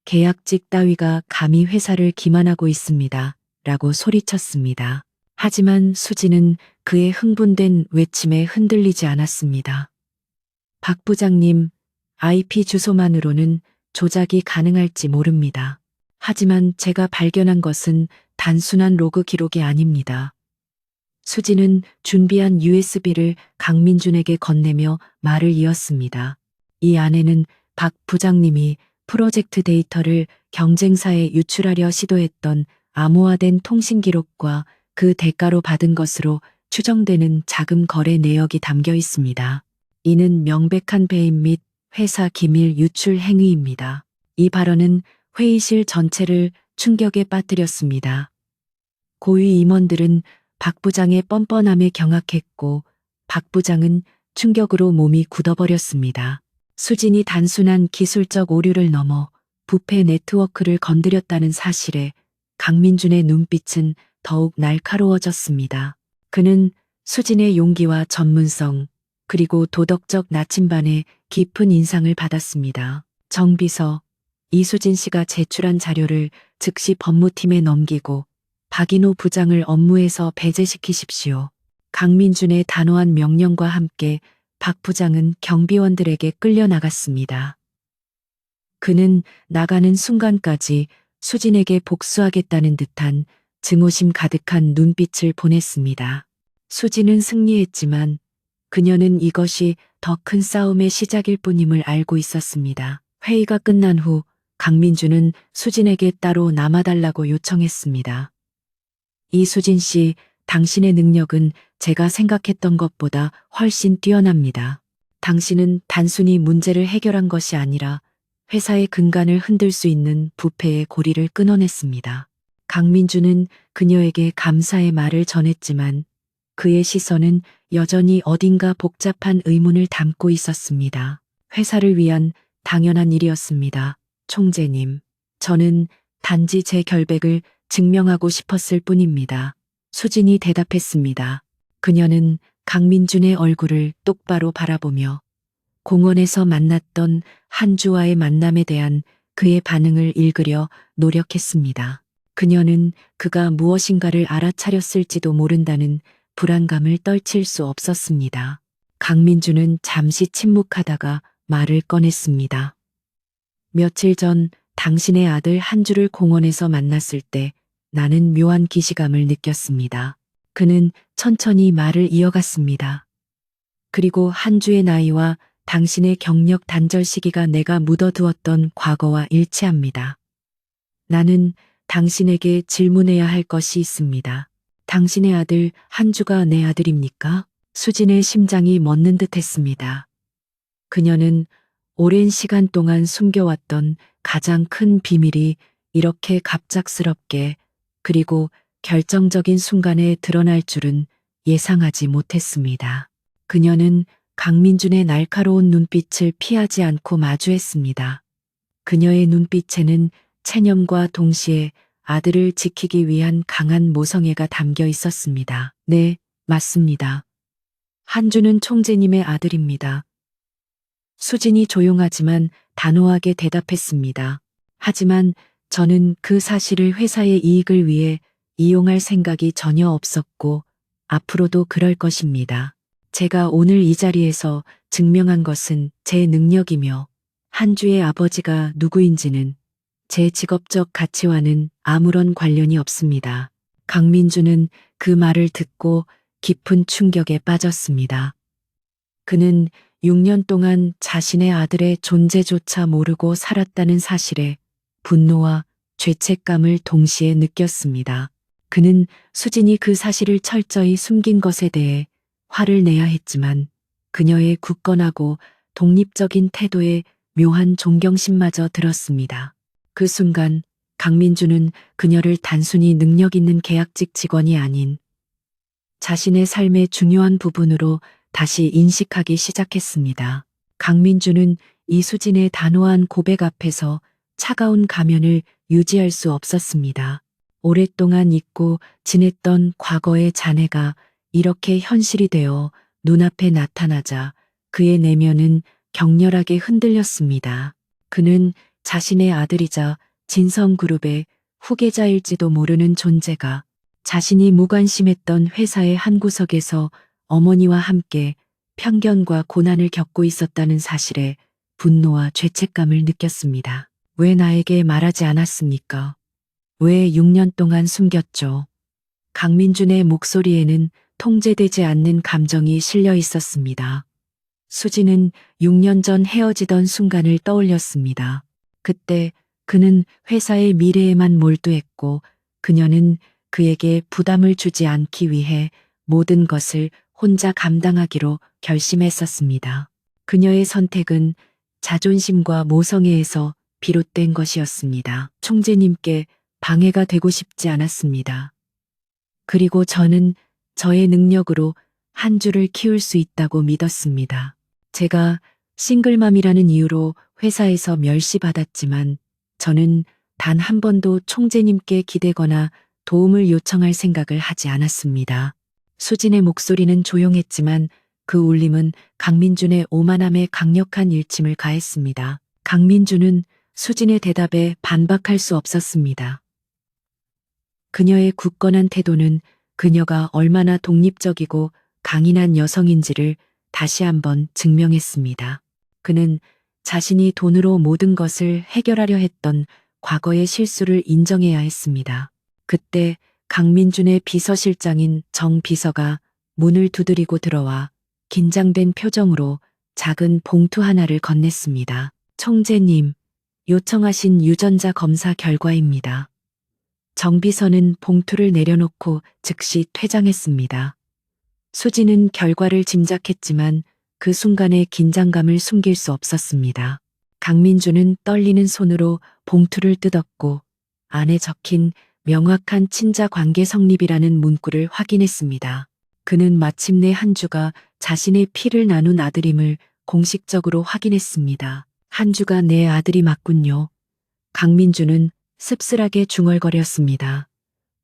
계약직 따위가 감히 회사를 기만하고 있습니다. 라고 소리쳤습니다. 하지만 수지는 그의 흥분된 외침에 흔들리지 않았습니다. 박 부장님, IP 주소만으로는 조작이 가능할지 모릅니다. 하지만 제가 발견한 것은 단순한 로그 기록이 아닙니다. 수진은 준비한 USB를 강민준에게 건네며 말을 이었습니다. 이 안에는 박 부장님이 프로젝트 데이터를 경쟁사에 유출하려 시도했던 암호화된 통신 기록과 그 대가로 받은 것으로 추정되는 자금 거래 내역이 담겨 있습니다. 이는 명백한 배임 및 회사 기밀 유출 행위입니다. 이 발언은 회의실 전체를 충격에 빠뜨렸습니다. 고위 임원들은 박 부장의 뻔뻔함에 경악했고 박 부장은 충격으로 몸이 굳어버렸습니다. 수진이 단순한 기술적 오류를 넘어 부패 네트워크를 건드렸다는 사실에 강민준의 눈빛은 더욱 날카로워졌습니다. 그는 수진의 용기와 전문성, 그리고 도덕적 나침반에 깊은 인상을 받았습니다. 정비서, 이수진 씨가 제출한 자료를 즉시 법무팀에 넘기고 박인호 부장을 업무에서 배제시키십시오. 강민준의 단호한 명령과 함께 박 부장은 경비원들에게 끌려나갔습니다. 그는 나가는 순간까지 수진에게 복수하겠다는 듯한 증오심 가득한 눈빛을 보냈습니다. 수진은 승리했지만 그녀는 이것이 더 큰 싸움의 시작일 뿐임을 알고 있었습니다. 회의가 끝난 후 강민준은 수진에게 따로 남아달라고 요청했습니다. 이수진 씨, 당신의 능력은 제가 생각했던 것보다 훨씬 뛰어납니다. 당신은 단순히 문제를 해결한 것이 아니라 회사의 근간을 흔들 수 있는 부패의 고리를 끊어냈습니다. 강민주는 그녀에게 감사의 말을 전했지만 그의 시선은 여전히 어딘가 복잡한 의문을 담고 있었습니다. 회사를 위한 당연한 일이었습니다. 총재님, 저는 단지 제 결백을 증명하고 싶었을 뿐입니다. 수진이 대답했습니다. 그녀는 강민준의 얼굴을 똑바로 바라보며 공원에서 만났던 한주와의 만남에 대한 그의 반응을 읽으려 노력했습니다. 그녀는 그가 무엇인가를 알아차렸을지도 모른다는 불안감을 떨칠 수 없었습니다. 강민주는 잠시 침묵하다가 말을 꺼냈습니다. 며칠 전 당신의 아들 한주를 공원에서 만났을 때 나는 묘한 기시감을 느꼈습니다. 그는 천천히 말을 이어갔습니다. 그리고 한주의 나이와 당신의 경력 단절 시기가 내가 묻어두었던 과거와 일치합니다. 나는 당신에게 질문해야 할 것이 있습니다. 당신의 아들 한주가 내 아들입니까? 수진의 심장이 멎는 듯했습니다. 그녀는 오랜 시간 동안 숨겨왔던 가장 큰 비밀이 이렇게 갑작스럽게 그리고 결정적인 순간에 드러날 줄은 예상하지 못했습니다. 그녀는 강민준의 날카로운 눈빛을 피하지 않고 마주했습니다. 그녀의 눈빛에는 체념과 동시에 아들을 지키기 위한 강한 모성애가 담겨 있었습니다. 네, 맞습니다. 한주는 총재님의 아들입니다. 수진이 조용하지만 단호하게 대답했습니다. 하지만 저는 그 사실을 회사의 이익을 위해 이용할 생각이 전혀 없었고 앞으로도 그럴 것입니다. 제가 오늘 이 자리에서 증명한 것은 제 능력이며 한주의 아버지가 누구인지는 제 직업적 가치와는 아무런 관련이 없습니다. 강민주는 그 말을 듣고 깊은 충격에 빠졌습니다. 그는 6년 동안 자신의 아들의 존재조차 모르고 살았다는 사실에 분노와 죄책감을 동시에 느꼈습니다. 그는 수진이 그 사실을 철저히 숨긴 것에 대해 화를 내야 했지만 그녀의 굳건하고 독립적인 태도에 묘한 존경심마저 들었습니다. 그 순간 강민주는 그녀를 단순히 능력 있는 계약직 직원이 아닌 자신의 삶의 중요한 부분으로 다시 인식하기 시작했습니다. 강민주는 이수진의 단호한 고백 앞에서 차가운 가면을 유지할 수 없었습니다. 오랫동안 잊고 지냈던 과거의 잔해가 이렇게 현실이 되어 눈앞에 나타나자 그의 내면은 격렬하게 흔들렸습니다. 그는 자신의 아들이자 진성그룹의 후계자일지도 모르는 존재가 자신이 무관심했던 회사의 한 구석에서 어머니와 함께 편견과 고난을 겪고 있었다는 사실에 분노와 죄책감을 느꼈습니다. 왜 나에게 말하지 않았습니까? 왜 6년 동안 숨겼죠? 강민준의 목소리에는 통제되지 않는 감정이 실려 있었습니다. 수지는 6년 전 헤어지던 순간을 떠올렸습니다. 그때 그는 회사의 미래에만 몰두했고 그녀는 그에게 부담을 주지 않기 위해 모든 것을 혼자 감당하기로 결심했었습니다. 그녀의 선택은 자존심과 모성애에서 비롯된 것이었습니다. 총재님께 방해가 되고 싶지 않았습니다. 그리고 저는 저의 능력으로 한주를 키울 수 있다고 믿었습니다. 제가 싱글맘이라는 이유로 회사에서 멸시받았지만 저는 단 한 번도 총재님께 기대거나 도움을 요청할 생각을 하지 않았습니다. 수진의 목소리는 조용했지만 그 울림은 강민준의 오만함에 강력한 일침을 가했습니다. 강민준은 수진의 대답에 반박할 수 없었습니다. 그녀의 굳건한 태도는 그녀가 얼마나 독립적이고 강인한 여성인지를 다시 한번 증명했습니다. 그는 자신이 돈으로 모든 것을 해결하려 했던 과거의 실수를 인정해야 했습니다. 그때 강민준의 비서실장인 정 비서가 문을 두드리고 들어와 긴장된 표정으로 작은 봉투 하나를 건넸습니다. 총재님, 요청하신 유전자 검사 결과입니다. 정 비서는 봉투를 내려놓고 즉시 퇴장했습니다. 수지는 결과를 짐작했지만 그 순간의 긴장감을 숨길 수 없었습니다. 강민주는 떨리는 손으로 봉투를 뜯었고 안에 적힌 명확한 친자 관계 성립이라는 문구를 확인했습니다. 그는 마침내 한주가 자신의 피를 나눈 아들임을 공식적으로 확인했습니다. 한주가 내 아들이 맞군요. 강민주는 씁쓸하게 중얼거렸습니다.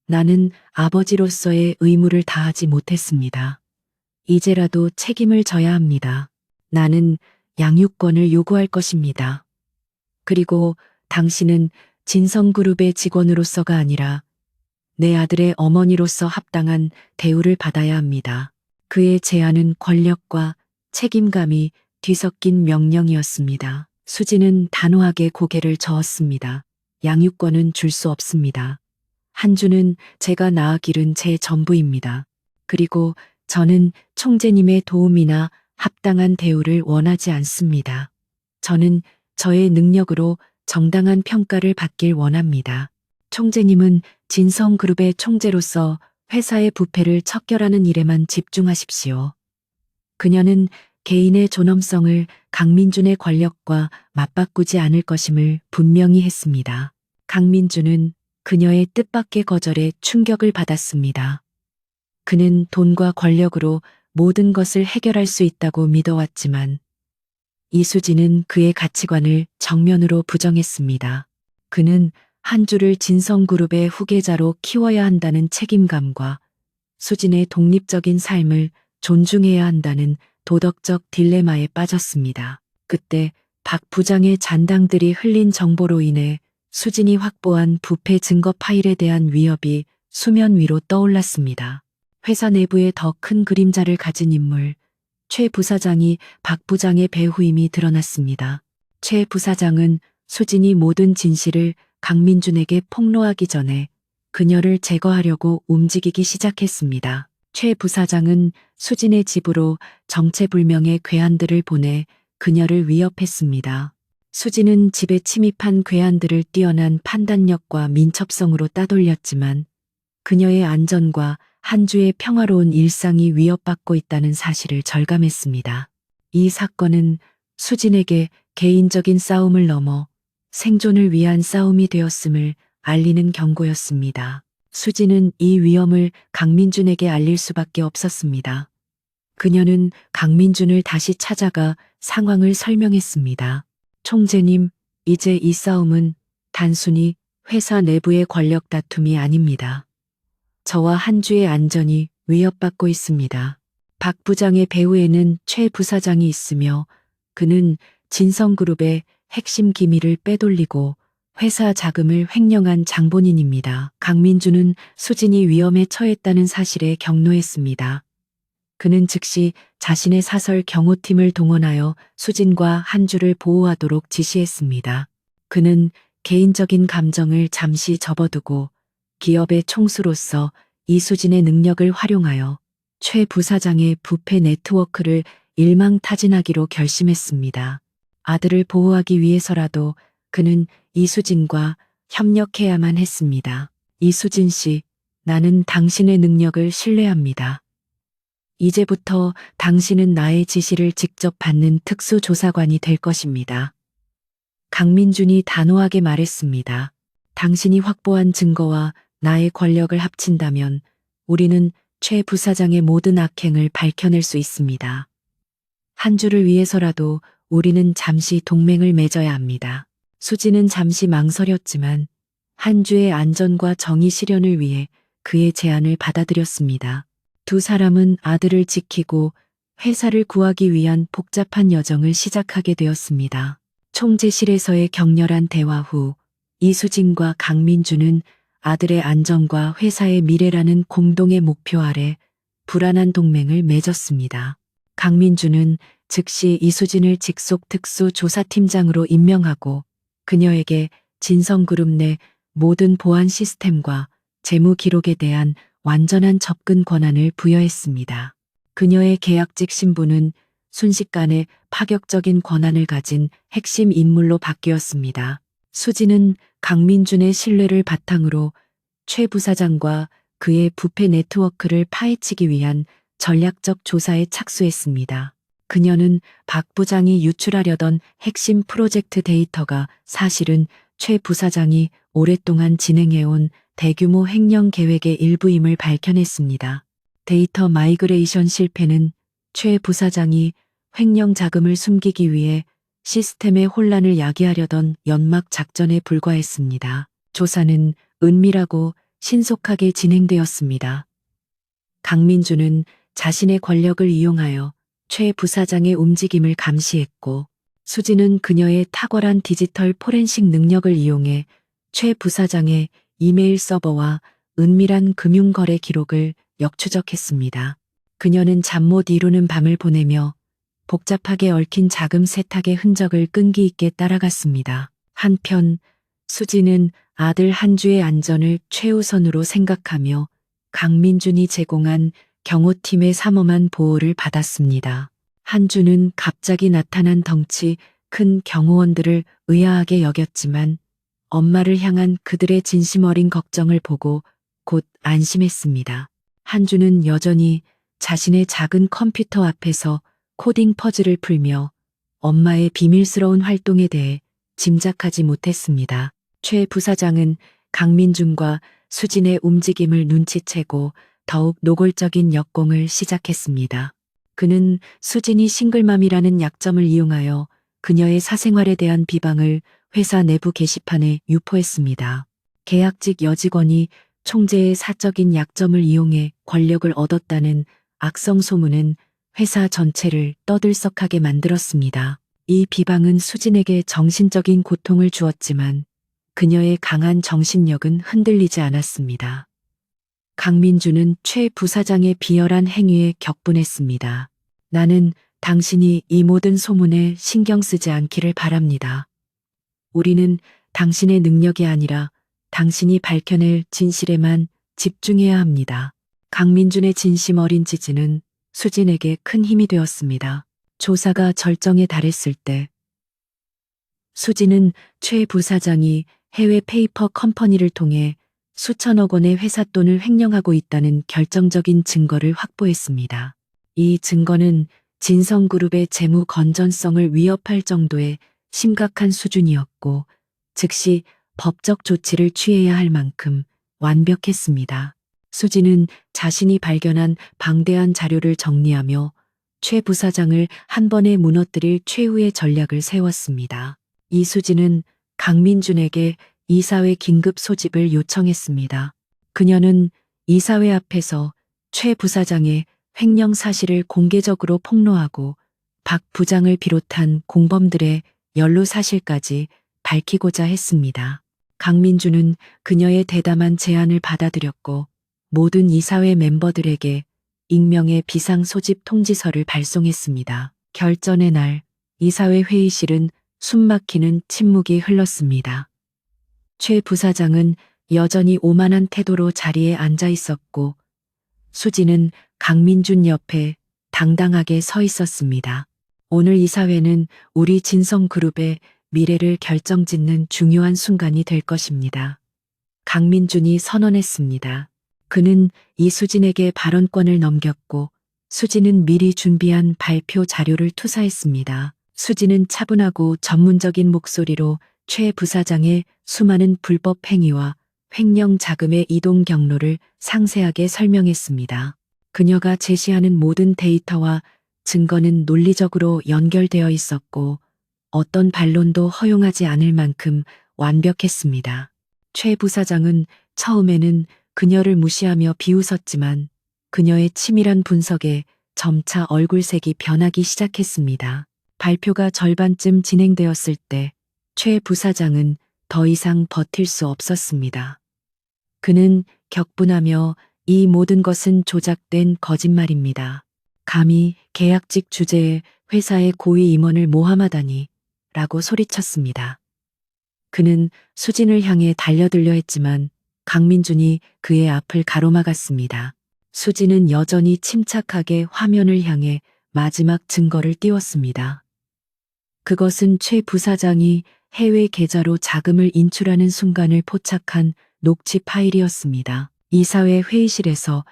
나는 아버지로서의 의무를 다하지 못했습니다. 이제라도 책임을 져야 합니다. 나는 양육권을 요구할 것입니다. 그리고 당신은 진성그룹의 직원으로서가 아니라 내 아들의 어머니로서 합당한 대우를 받아야 합니다. 그의 제안은 권력과 책임감이 뒤섞인 명령이었습니다. 수지는 단호하게 고개를 저었습니다. 양육권은 줄 수 없습니다. 한주는 제가 낳아 기른 제 전부입니다. 그리고 저는 총재님의 도움이나 합당한 대우를 원하지 않습니다. 저는 저의 능력으로 정당한 평가를 받길 원합니다. 총재님은 진성그룹의 총재로서 회사의 부패를 척결하는 일에만 집중하십시오. 그녀는 개인의 존엄성을 강민준의 권력과 맞바꾸지 않을 것임을 분명히 했습니다. 강민준은 그녀의 뜻밖의 거절에 충격을 받았습니다. 그는 돈과 권력으로 모든 것을 해결할 수 있다고 믿어왔지만 이수지는 그의 가치관을 정면으로 부정했습니다. 그는 한주를 진성그룹의 후계자로 키워야 한다는 책임감과 수진의 독립적인 삶을 존중해야 한다는 도덕적 딜레마에 빠졌습니다. 그때 박 부장의 잔당들이 흘린 정보로 인해 수진이 확보한 부패 증거 파일에 대한 위협이 수면 위로 떠올랐습니다. 회사 내부에 더 큰 그림자를 가진 인물, 최 부사장이 박 부장의 배후임이 드러났습니다. 최 부사장은 수진이 모든 진실을 강민준에게 폭로하기 전에 그녀를 제거하려고 움직이기 시작했습니다. 최 부사장은 수진의 집으로 정체불명의 괴한들을 보내 그녀를 위협했습니다. 수진은 집에 침입한 괴한들을 뛰어난 판단력과 민첩성으로 따돌렸지만 그녀의 안전과 한주의 평화로운 일상이 위협받고 있다는 사실을 절감했습니다. 이 사건은 수진에게 개인적인 싸움을 넘어 생존을 위한 싸움이 되었음을 알리는 경고였습니다. 수진은 이 위험을 강민준에게 알릴 수밖에 없었습니다. 그녀는 강민준을 다시 찾아가 상황을 설명했습니다. 총재님, 이제 이 싸움은 단순히 회사 내부의 권력 다툼이 아닙니다. 저와 한주의 안전이 위협받고 있습니다. 박 부장의 배후에는 최 부사장이 있으며 그는 진성그룹의 핵심 기밀을 빼돌리고 회사 자금을 횡령한 장본인입니다. 강민주는 수진이 위험에 처했다는 사실에 격노했습니다. 그는 즉시 자신의 사설 경호팀을 동원하여 수진과 한주를 보호하도록 지시했습니다. 그는 개인적인 감정을 잠시 접어두고 기업의 총수로서 이수진의 능력을 활용하여 최 부사장의 부패 네트워크를 일망타진하기로 결심했습니다. 아들을 보호하기 위해서라도 그는 이수진과 협력해야만 했습니다. 이수진 씨, 나는 당신의 능력을 신뢰합니다. 이제부터 당신은 나의 지시를 직접 받는 특수조사관이 될 것입니다. 강민준이 단호하게 말했습니다. 당신이 확보한 증거와 나의 권력을 합친다면 우리는 최 부사장의 모든 악행을 밝혀낼 수 있습니다. 한 주를 위해서라도 우리는 잠시 동맹을 맺어야 합니다. 수지는 잠시 망설였지만 한 주의 안전과 정의 실현을 위해 그의 제안을 받아들였습니다. 두 사람은 아들을 지키고 회사를 구하기 위한 복잡한 여정을 시작하게 되었습니다. 총재실에서의 격렬한 대화 후 이수진과 강민주는 아들의 안전과 회사의 미래라는 공동의 목표 아래 불안한 동맹을 맺었습니다. 강민주는 즉시 이수진을 직속 특수조사팀장으로 임명하고 그녀에게 진성그룹 내 모든 보안 시스템과 재무 기록에 대한 완전한 접근 권한을 부여했습니다. 그녀의 계약직 신분은 순식간에 파격적인 권한을 가진 핵심 인물로 바뀌었습니다. 수지는 강민준의 신뢰를 바탕으로 최 부사장과 그의 부패 네트워크를 파헤치기 위한 전략적 조사에 착수했습니다. 그녀는 박 부장이 유출하려던 핵심 프로젝트 데이터가 사실은 최 부사장이 오랫동안 진행해온 대규모 횡령 계획의 일부임을 밝혀냈습니다. 데이터 마이그레이션 실패는 최 부사장이 횡령 자금을 숨기기 위해 시스템의 혼란을 야기하려던 연막 작전에 불과했습니다. 조사는 은밀하고 신속하게 진행되었습니다. 강민주는 자신의 권력을 이용하여 최 부사장의 움직임을 감시했고 수지는 그녀의 탁월한 디지털 포렌식 능력을 이용해 최 부사장의 이메일 서버와 은밀한 금융거래 기록을 역추적했습니다. 그녀는 잠 못 이루는 밤을 보내며 복잡하게 얽힌 자금 세탁의 흔적을 끈기 있게 따라갔습니다. 한편 수지는 아들 한주의 안전을 최우선으로 생각하며 강민준이 제공한 경호팀의 삼엄한 보호를 받았습니다. 한주는 갑자기 나타난 덩치 큰 경호원들을 의아하게 여겼지만 엄마를 향한 그들의 진심 어린 걱정을 보고 곧 안심했습니다. 한주는 여전히 자신의 작은 컴퓨터 앞에서 코딩 퍼즐을 풀며 엄마의 비밀스러운 활동에 대해 짐작하지 못했습니다. 최 부사장은 강민준과 수진의 움직임을 눈치채고 더욱 노골적인 역공을 시작했습니다. 그는 수진이 싱글맘이라는 약점을 이용하여 그녀의 사생활에 대한 비방을 회사 내부 게시판에 유포했습니다. 계약직 여직원이 총재의 사적인 약점을 이용해 권력을 얻었다는 악성 소문은 회사 전체를 떠들썩하게 만들었습니다. 이 비방은 수진에게 정신적인 고통을 주었지만 그녀의 강한 정신력은 흔들리지 않았습니다. 강민주는 최 부사장의 비열한 행위에 격분했습니다. 나는 당신이 이 모든 소문에 신경 쓰지 않기를 바랍니다. 우리는 당신의 능력이 아니라 당신이 밝혀낼 진실에만 집중해야 합니다. 강민준의 진심 어린 지지는 수진에게 큰 힘이 되었습니다. 조사가 절정에 달했을 때 수진은 최 부사장이 해외 페이퍼 컴퍼니를 통해 수천억 원의 회사 돈을 횡령하고 있다는 결정적인 증거를 확보했습니다. 이 증거는 진성그룹의 재무 건전성을 위협할 정도의 심각한 수준이었고 즉시 법적 조치를 취해야 할 만큼 완벽했습니다. 수진은 자신이 발견한 방대한 자료를 정리하며 최 부사장을 한 번에 무너뜨릴 최후의 전략을 세웠습니다. 이수진은 강민준에게 이사회 긴급 소집을 요청했습니다. 그녀는 이사회 앞에서 최 부사장의 횡령 사실을 공개적으로 폭로하고 박 부장을 비롯한 공범들의 연루 사실까지 밝히고자 했습니다. 강민주는 그녀의 대담한 제안을 받아들였고 모든 이사회 멤버들에게 익명의 비상 소집 통지서를 발송했습니다. 결전의 날 이사회 회의실은 숨막히는 침묵이 흘렀습니다. 최 부사장은 여전히 오만한 태도로 자리에 앉아 있었고 수지는 강민준 옆에 당당하게 서 있었습니다. 오늘 이사회는 우리 진성그룹의 미래를 결정짓는 중요한 순간이 될 것입니다. 강민준이 선언했습니다. 그는 이수진에게 발언권을 넘겼고 수진은 미리 준비한 발표 자료를 투사했습니다. 수진은 차분하고 전문적인 목소리로 최 부사장의 수많은 불법 행위와 횡령 자금의 이동 경로를 상세하게 설명했습니다. 그녀가 제시하는 모든 데이터와 증거는 논리적으로 연결되어 있었고 어떤 반론도 허용하지 않을 만큼 완벽했습니다. 최 부사장은 처음에는 그녀를 무시하며 비웃었지만 그녀의 치밀한 분석에 점차 얼굴색이 변하기 시작했습니다. 발표가 절반쯤 진행되었을 때 최 부사장은 더 이상 버틸 수 없었습니다. 그는 격분하며 이 모든 것은 조작된 거짓말입니다. 감히 계약직 주제에 회사의 고위 임원을 모함하다니 라고 소리쳤습니다. 그는 수진을 향해 달려들려 했지만 강민준이 그의 앞을 가로막았습니다. 수진은 여전히 침착하게 화면을 향해 마지막 증거를 띄웠습니다. 그것은 최 부사장이 해외 계좌로 자금을 인출하는 순간을 포착한 녹취 파일이었습니다. 이사회 회의실에서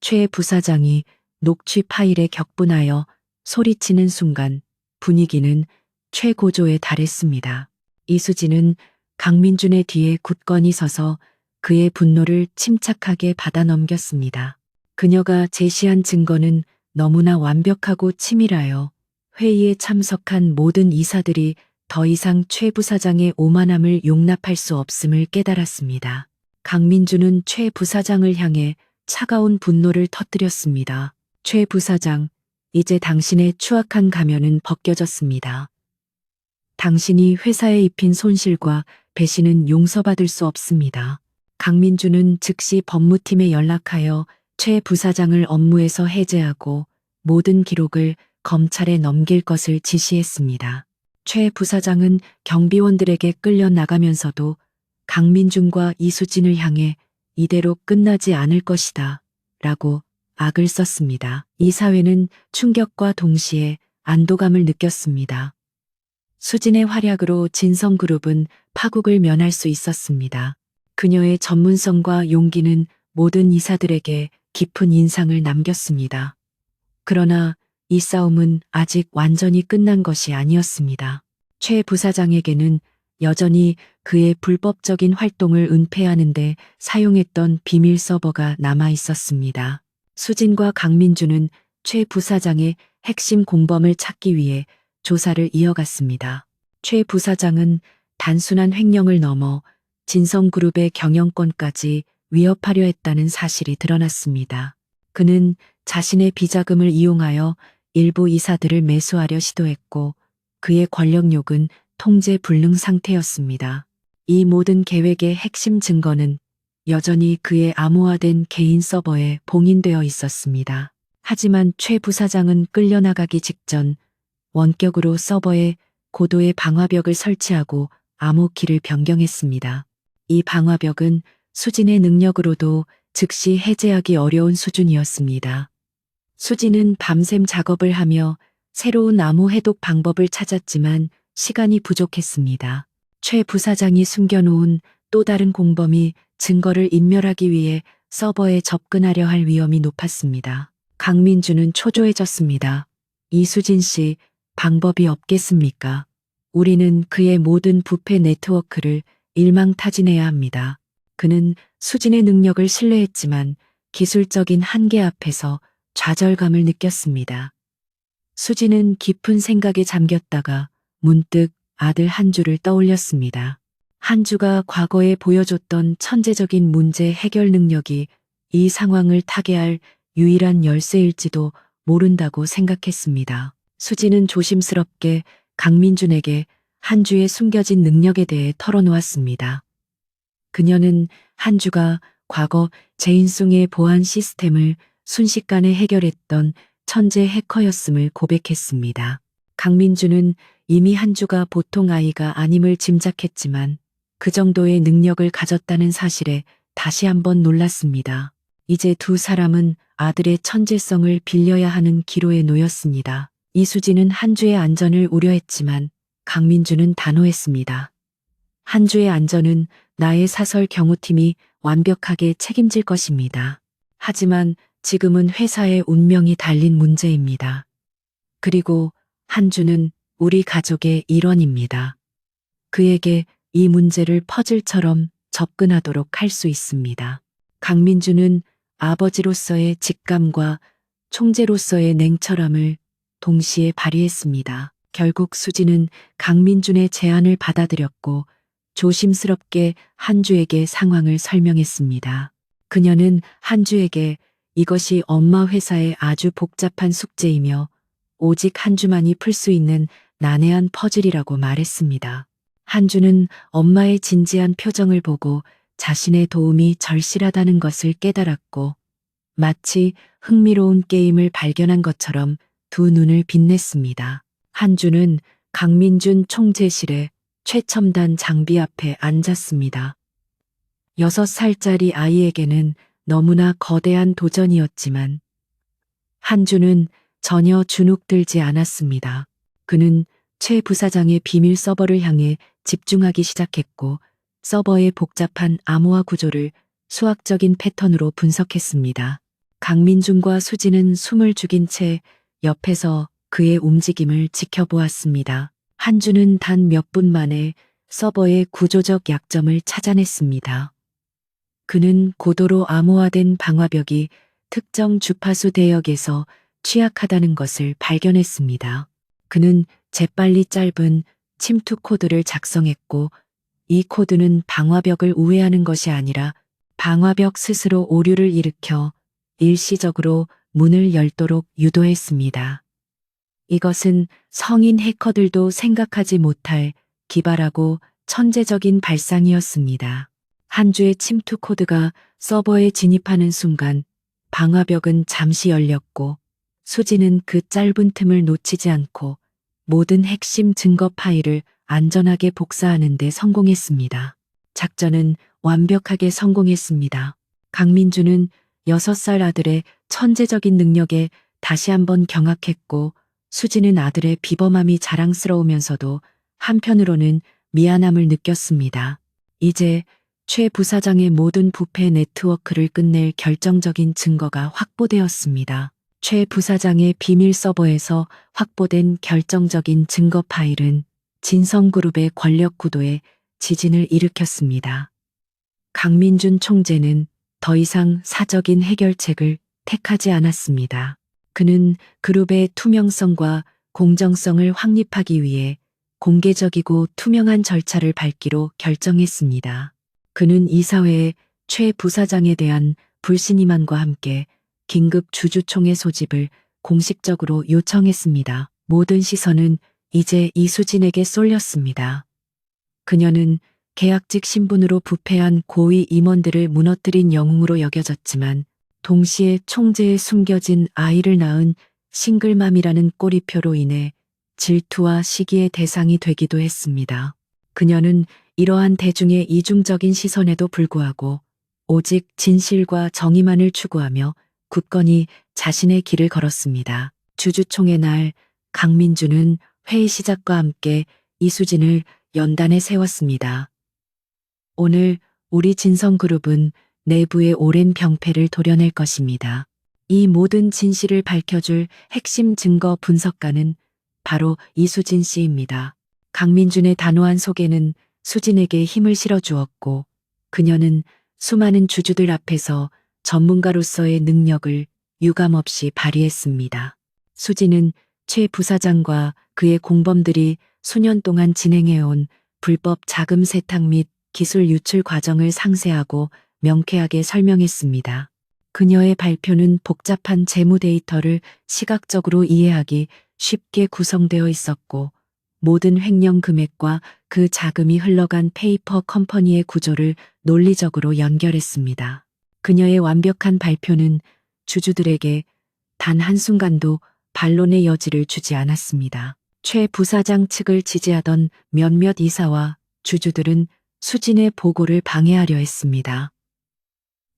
최 부사장이 녹취 파일에 격분하여 소리치는 순간 분위기는 최고조에 달했습니다. 이수진은 강민준의 뒤에 굳건히 서서 그의 분노를 침착하게 받아 넘겼습니다. 그녀가 제시한 증거는 너무나 완벽하고 치밀하여 회의에 참석한 모든 이사들이 더 이상 최 부사장의 오만함을 용납할 수 없음을 깨달았습니다. 강민준은 최 부사장을 향해 차가운 분노를 터뜨렸습니다. 최 부사장, 이제 당신의 추악한 가면은 벗겨졌습니다. 당신이 회사에 입힌 손실과 배신은 용서받을 수 없습니다. 강민준은 즉시 법무팀에 연락하여 최 부사장을 업무에서 해제하고 모든 기록을 검찰에 넘길 것을 지시했습니다. 최 부사장은 경비원들에게 끌려 나가면서도 강민준과 이수진을 향해 이대로 끝나지 않을 것이다 라고 악을 썼습니다. 이사회는 충격과 동시에 안도감을 느꼈습니다. 수진의 활약으로 진성그룹은 파국을 면할 수 있었습니다. 그녀의 전문성과 용기는 모든 이사들에게 깊은 인상을 남겼습니다. 그러나 이 싸움은 아직 완전히 끝난 것이 아니었습니다. 최 부사장에게는 여전히 그의 불법적인 활동을 은폐하는데 사용했던 비밀 서버가 남아 있었습니다. 수진과 강민준은 최 부사장의 핵심 공범을 찾기 위해 조사를 이어갔습니다. 최 부사장은 단순한 횡령을 넘어 진성그룹의 경영권까지 위협하려 했다는 사실이 드러났습니다. 그는 자신의 비자금을 이용하여 일부 이사들을 매수하려 시도했고 그의 권력욕은 통제 불능 상태였습니다. 이 모든 계획의 핵심 증거는 여전히 그의 암호화된 개인 서버에 봉인되어 있었습니다. 하지만 최 부사장은 끌려나가기 직전 원격으로 서버에 고도의 방화벽을 설치하고 암호키를 변경했습니다. 이 방화벽은 수진의 능력으로도 즉시 해제하기 어려운 수준이었습니다. 수진은 밤샘 작업을 하며 새로운 암호 해독 방법을 찾았지만 시간이 부족했습니다. 최 부사장이 숨겨놓은 또 다른 공범이 증거를 인멸하기 위해 서버에 접근하려 할 위험이 높았습니다. 강민준은 초조해졌습니다. 이수진 씨, 방법이 없겠습니까? 우리는 그의 모든 부패 네트워크를 일망타진해야 합니다. 그는 수진의 능력을 신뢰했지만 기술적인 한계 앞에서 좌절감을 느꼈습니다. 수진은 깊은 생각에 잠겼다가 문득 아들 한주를 떠올렸습니다. 한주가 과거에 보여줬던 천재적인 문제 해결 능력이 이 상황을 타개할 유일한 열쇠일지도 모른다고 생각했습니다. 수진은 조심스럽게 강민준에게 한주의 숨겨진 능력에 대해 털어놓았습니다. 그녀는 한주가 과거 제인송의 보안 시스템을 순식간에 해결했던 천재 해커였음을 고백했습니다. 강민준은 이미 한주가 보통 아이가 아님을 짐작했지만 그 정도의 능력을 가졌다는 사실에 다시 한번 놀랐습니다. 이제 두 사람은 아들의 천재성을 빌려야 하는 기로에 놓였습니다. 이수진은 한주의 안전을 우려했지만 강민주는 단호했습니다. 한주의 안전은 나의 사설 경호팀이 완벽하게 책임질 것입니다. 하지만 지금은 회사의 운명이 달린 문제입니다. 그리고 한주는 우리 가족의 일원입니다. 그에게 이 문제를 퍼즐처럼 접근하도록 할 수 있습니다. 강민주는 아버지로서의 직감과 총재로서의 냉철함을 동시에 발휘했습니다. 결국 수지는 강민준의 제안을 받아들였고 조심스럽게 한주에게 상황을 설명했습니다. 그녀는 한주에게 이것이 엄마 회사의 아주 복잡한 숙제이며 오직 한주만이 풀 수 있는 난해한 퍼즐이라고 말했습니다. 한주는 엄마의 진지한 표정을 보고 자신의 도움이 절실하다는 것을 깨달았고 마치 흥미로운 게임을 발견한 것처럼 두 눈을 빛냈습니다. 한주는 강민준 총재실의 최첨단 장비 앞에 앉았습니다. 6살짜리 아이에게는 너무나 거대한 도전이었지만 한주는 전혀 주눅들지 않았습니다. 그는 최 부사장의 비밀 서버를 향해 집중하기 시작했고 서버의 복잡한 암호화 구조를 수학적인 패턴으로 분석했습니다. 강민준과 수지는 숨을 죽인 채 옆에서 그의 움직임을 지켜보았습니다. 한주는 단 몇 분 만에 서버의 구조적 약점을 찾아냈습니다. 그는 고도로 암호화된 방화벽이 특정 주파수 대역에서 취약하다는 것을 발견했습니다. 그는 재빨리 짧은 침투 코드를 작성했고 이 코드는 방화벽을 우회하는 것이 아니라 방화벽 스스로 오류를 일으켜 일시적으로 문을 열도록 유도했습니다. 이것은 성인 해커들도 생각하지 못할 기발하고 천재적인 발상이었습니다. 한주의 침투 코드가 서버에 진입하는 순간 방화벽은 잠시 열렸고 수지는 그 짧은 틈을 놓치지 않고 모든 핵심 증거 파일을 안전하게 복사하는 데 성공했습니다. 작전은 완벽하게 성공했습니다. 강민주는 6살 아들의 천재적인 능력에 다시 한번 경악했고 수지는 아들의 비범함이 자랑스러우면서도 한편으로는 미안함을 느꼈습니다. 이제 최 부사장의 모든 부패 네트워크를 끝낼 결정적인 증거가 확보되었습니다. 최 부사장의 비밀 서버에서 확보된 결정적인 증거 파일은 진성그룹의 권력 구도에 지진을 일으켰습니다. 강민준 총재는 더 이상 사적인 해결책을 택하지 않았습니다. 그는 그룹의 투명성과 공정성을 확립하기 위해 공개적이고 투명한 절차를 밟기로 결정했습니다. 그는 이사회에 최 부사장에 대한 불신임함과 함께 긴급 주주총회 소집을 공식적으로 요청했습니다. 모든 시선은 이제 이수진에게 쏠렸습니다. 그녀는 계약직 신분으로 부패한 고위 임원들을 무너뜨린 영웅으로 여겨졌지만 동시에 총재에 숨겨진 아이를 낳은 싱글맘이라는 꼬리표로 인해 질투와 시기의 대상이 되기도 했습니다. 그녀는 이러한 대중의 이중적인 시선에도 불구하고 오직 진실과 정의만을 추구하며 굳건히 자신의 길을 걸었습니다. 주주총회 날 강민주는 회의 시작과 함께 이수진을 연단에 세웠습니다. 오늘 우리 진성그룹은 내부의 오랜 병폐를 도려낼 것입니다. 이 모든 진실을 밝혀줄 핵심 증거 분석가는 바로 이수진 씨입니다. 강민준의 단호한 소개는 수진에게 힘을 실어주었고 그녀는 수많은 주주들 앞에서 전문가로서의 능력을 유감없이 발휘했습니다. 수진은 최 부사장과 그의 공범들이 수년 동안 진행해온 불법 자금 세탁 및 기술 유출 과정을 상세하고 명쾌하게 설명했습니다. 그녀의 발표는 복잡한 재무 데이터를 시각적으로 이해하기 쉽게 구성되어 있었고 모든 횡령 금액과 그 자금이 흘러간 페이퍼 컴퍼니의 구조를 논리적으로 연결했습니다. 그녀의 완벽한 발표는 주주들에게 단 한순간도 반론의 여지를 주지 않았습니다. 최 부사장 측을 지지하던 몇몇 이사와 주주들은 수진의 보고를 방해하려 했습니다.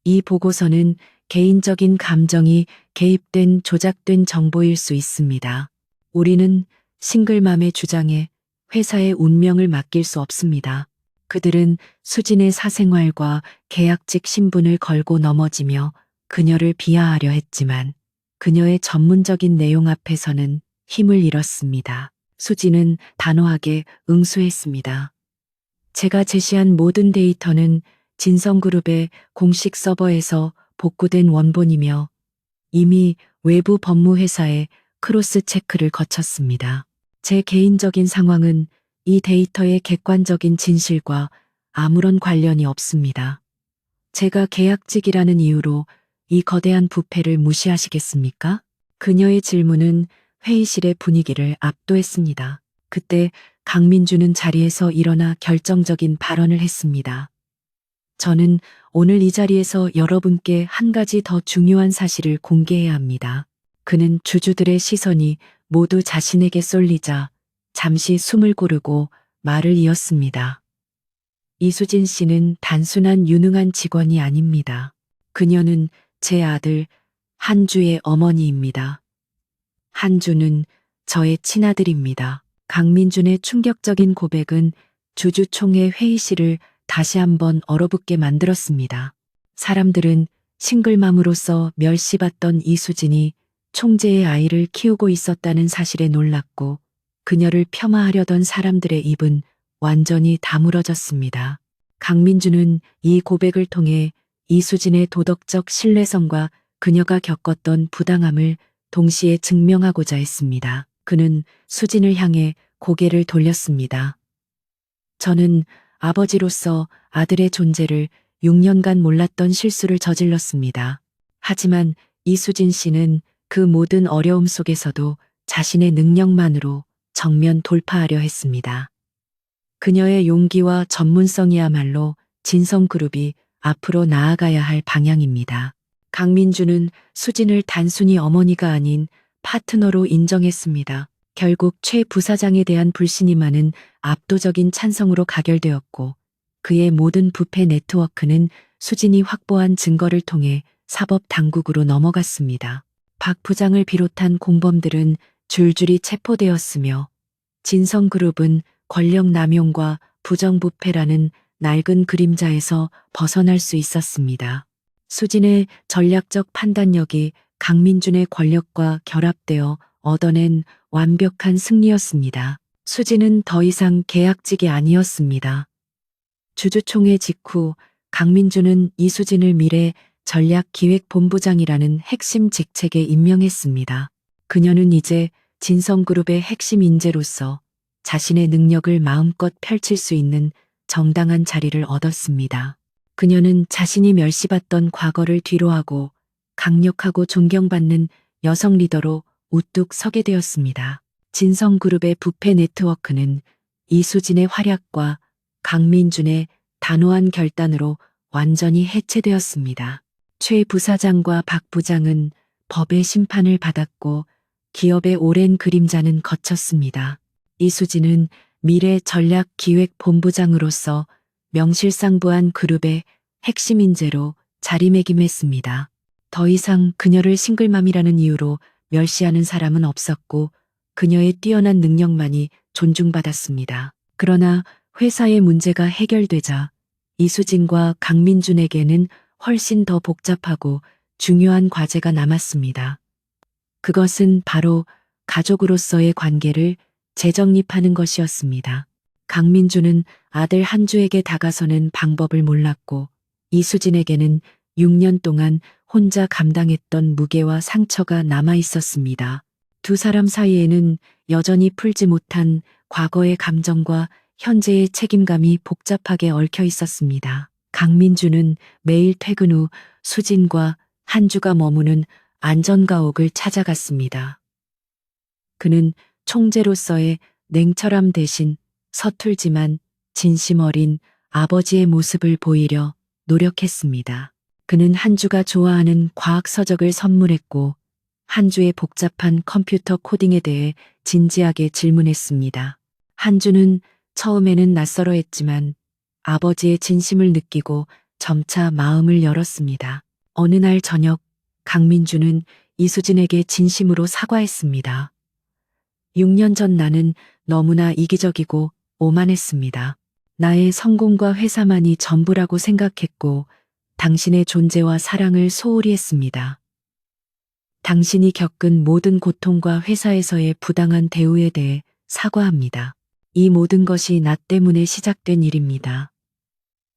이 보고서는 개인적인 감정이 개입된 조작된 정보일 수 있습니다. 우리는 싱글맘의 주장에 회사의 운명을 맡길 수 없습니다. 그들은 수진의 사생활과 계약직 신분을 걸고 넘어지며 그녀를 비하하려 했지만 그녀의 전문적인 내용 앞에서는 힘을 잃었습니다. 수진은 단호하게 응수했습니다. 제가 제시한 모든 데이터는 진성그룹의 공식 서버에서 복구된 원본이며 이미 외부 법무회사에 크로스 체크를 거쳤습니다. 제 개인적인 상황은 이 데이터의 객관적인 진실과 아무런 관련이 없습니다. 제가 계약직이라는 이유로 이 거대한 부패를 무시하시겠습니까? 그녀의 질문은 회의실의 분위기를 압도했습니다. 그때 강민주는 자리에서 일어나 결정적인 발언을 했습니다. 저는 오늘 이 자리에서 여러분께 한 가지 더 중요한 사실을 공개해야 합니다. 그는 주주들의 시선이 모두 자신에게 쏠리자 잠시 숨을 고르고 말을 이었습니다. 이수진 씨는 단순한 유능한 직원이 아닙니다. 그녀는 제 아들 한주의 어머니입니다. 한주는 저의 친아들입니다. 강민준의 충격적인 고백은 주주총회 회의실을 다시 한번 얼어붙게 만들었습니다. 사람들은 싱글맘으로서 멸시받던 이수진이 총재의 아이를 키우고 있었다는 사실에 놀랐고 그녀를 폄하하려던 사람들의 입은 완전히 다물어졌습니다. 강민주는 이 고백을 통해 이수진의 도덕적 신뢰성과 그녀가 겪었던 부당함을 동시에 증명하고자 했습니다. 그는 수진을 향해 고개를 돌렸습니다. 저는 아버지로서 아들의 존재를 6년간 몰랐던 실수를 저질렀습니다. 하지만 이수진 씨는 그 모든 어려움 속에서도 자신의 능력만으로 정면 돌파하려 했습니다. 그녀의 용기와 전문성이야말로 진성그룹이 앞으로 나아가야 할 방향입니다. 강민주는 수진을 단순히 어머니가 아닌 파트너로 인정했습니다. 결국 최 부사장에 대한 불신임만은 압도적인 찬성으로 가결되었고 그의 모든 부패 네트워크는 수진이 확보한 증거를 통해 사법 당국으로 넘어갔습니다. 박 부장을 비롯한 공범들은 줄줄이 체포되었으며 진성그룹은 권력 남용과 부정부패라는 낡은 그림자에서 벗어날 수 있었습니다. 수진의 전략적 판단력이 강민준의 권력과 결합되어 얻어낸 완벽한 승리였습니다. 수진은 더 이상 계약직이 아니었습니다. 주주총회 직후 강민준은 이수진을 미래 전략기획본부장이라는 핵심 직책에 임명했습니다. 그녀는 이제 진성그룹의 핵심 인재로서 자신의 능력을 마음껏 펼칠 수 있는 정당한 자리를 얻었습니다. 그녀는 자신이 멸시받던 과거를 뒤로하고 강력하고 존경받는 여성 리더로 우뚝 서게 되었습니다. 진성그룹의 부패 네트워크는 이수진의 활약과 강민준의 단호한 결단으로 완전히 해체되었습니다. 최 부사장과 박 부장은 법의 심판을 받았고 기업의 오랜 그림자는 걷혔습니다. 이수진은 미래 전략기획본부장으로서 명실상부한 그룹의 핵심 인재로 자리매김했습니다. 더 이상 그녀를 싱글맘이라는 이유로 멸시하는 사람은 없었고 그녀의 뛰어난 능력만이 존중받았습니다. 그러나 회사의 문제가 해결되자 이수진과 강민준에게는 훨씬 더 복잡하고 중요한 과제가 남았습니다. 그것은 바로 가족으로서의 관계를 재정립하는 것이었습니다. 강민주는 아들 한주에게 다가서는 방법을 몰랐고 이수진에게는 6년 동안 혼자 감당했던 무게와 상처가 남아 있었습니다. 두 사람 사이에는 여전히 풀지 못한 과거의 감정과 현재의 책임감이 복잡하게 얽혀 있었습니다. 강민주는 매일 퇴근 후 수진과 한주가 머무는 안전가옥을 찾아갔습니다. 그는 총재로서의 냉철함 대신 서툴지만 진심 어린 아버지의 모습을 보이려 노력했습니다. 그는 한주가 좋아하는 과학 서적을 선물했고 한주의 복잡한 컴퓨터 코딩에 대해 진지하게 질문했습니다. 한주는 처음에는 낯설어했지만 아버지의 진심을 느끼고 점차 마음을 열었습니다. 어느 날 저녁 강민주는 이수진에게 진심으로 사과했습니다. 6년 전 나는 너무나 이기적이고 오만했습니다. 나의 성공과 회사만이 전부라고 생각했고 당신의 존재와 사랑을 소홀히 했습니다. 당신이 겪은 모든 고통과 회사에서의 부당한 대우에 대해 사과합니다. 이 모든 것이 나 때문에 시작된 일입니다.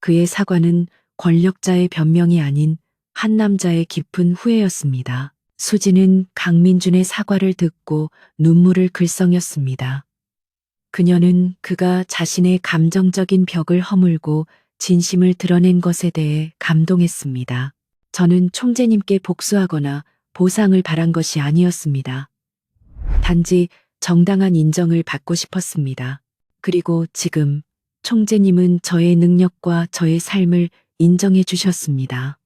그의 사과는 권력자의 변명이 아닌 한 남자의 깊은 후회였습니다. 수지는 강민준의 사과를 듣고 눈물을 글썽였습니다. 그녀는 그가 자신의 감정적인 벽을 허물고 진심을 드러낸 것에 대해 감동했습니다. 저는 총재님께 복수하거나 보상을 바란 것이 아니었습니다. 단지 정당한 인정을 받고 싶었습니다. 그리고 지금 총재님은 저의 능력과 저의 삶을 인정해 주셨습니다.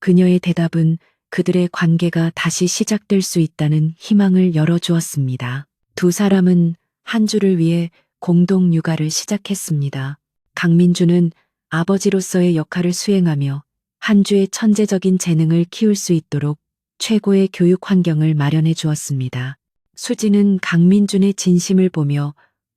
그녀의 대답은 그들의 관계가 다시 시작될 수 있다는 희망을 열어주었습니다. 두 사람은 한 주를 위해 공동 육아를 시작했습니다. 강민주는 아버지로서의 역할을 수행하며 한 주의 천재적인 재능을 키울 수 있도록 최고의 교육 환경을 마련해 주었습니다. 수지는 강민준의 진심을 보며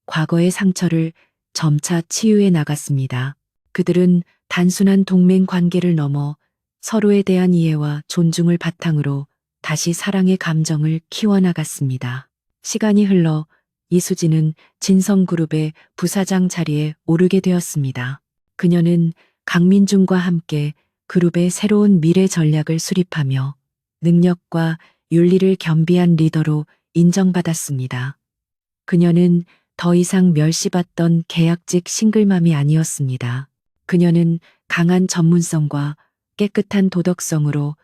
과거의 상처를 점차 치유해 나갔습니다. 그들은 단순한 동맹 관계를 넘어 서로에 대한 이해와 존중을 바탕으로 다시 사랑의 감정을 키워나갔습니다. 시간이 흘러 이수지는 진성그룹의 부사장 자리에 오르게 되었습니다. 그녀는 강민준과 함께 그룹의 새로운 미래 전략을 수립하며 능력과 윤리를 겸비한 리더로 인정받았습니다. 그녀는 더 이상 멸시받던 계약직 싱글맘이 아니었습니다. 그녀는 강한 전문성과 깨끗한 도덕성으로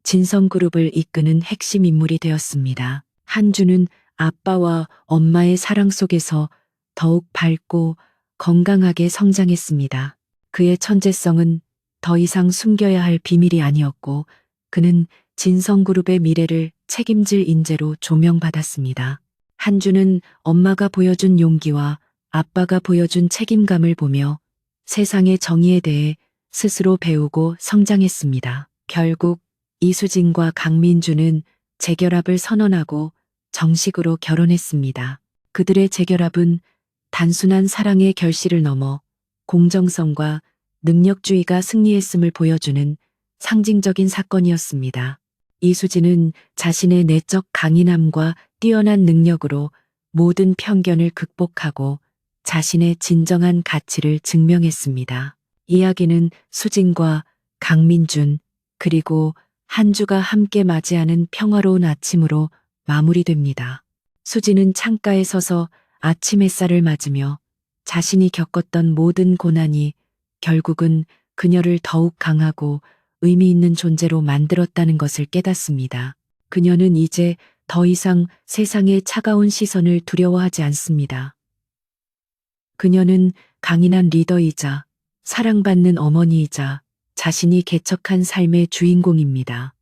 진성그룹을 이끄는 핵심 인물이 되었습니다. 한주는 아빠와 엄마의 사랑 속에서 더욱 밝고 건강하게 성장했습니다. 그의 천재성은 더 이상 숨겨야 할 비밀이 아니었고 그는 진성그룹의 미래를 책임질 인재로 조명받았습니다. 한주는 엄마가 보여준 용기와 아빠가 보여준 책임감을 보며 세상의 정의에 대해 스스로 배우고 성장했습니다. 결국 이수진과 강민주는 재결합을 선언하고 정식으로 결혼했습니다. 그들의 재결합은 단순한 사랑의 결실을 넘어 공정성과 능력주의가 승리했음을 보여주는 상징적인 사건이었습니다. 이수진은 자신의 내적 강인함과 뛰어난 능력으로 모든 편견을 극복하고 자신의 진정한 가치를 증명했습니다. 이야기는 수진과 강민준 그리고 한주가 함께 맞이하는 평화로운 아침으로 마무리됩니다. 수진은 창가에 서서 아침 햇살을 맞으며 자신이 겪었던 모든 고난이 결국은 그녀를 더욱 강하고 의미 있는 존재로 만들었다는 것을 깨닫습니다. 그녀는 이제 더 이상 세상의 차가운 시선을 두려워하지 않습니다. 그녀는 강인한 리더이자 사랑받는 어머니이자 자신이 개척한 삶의 주인공입니다.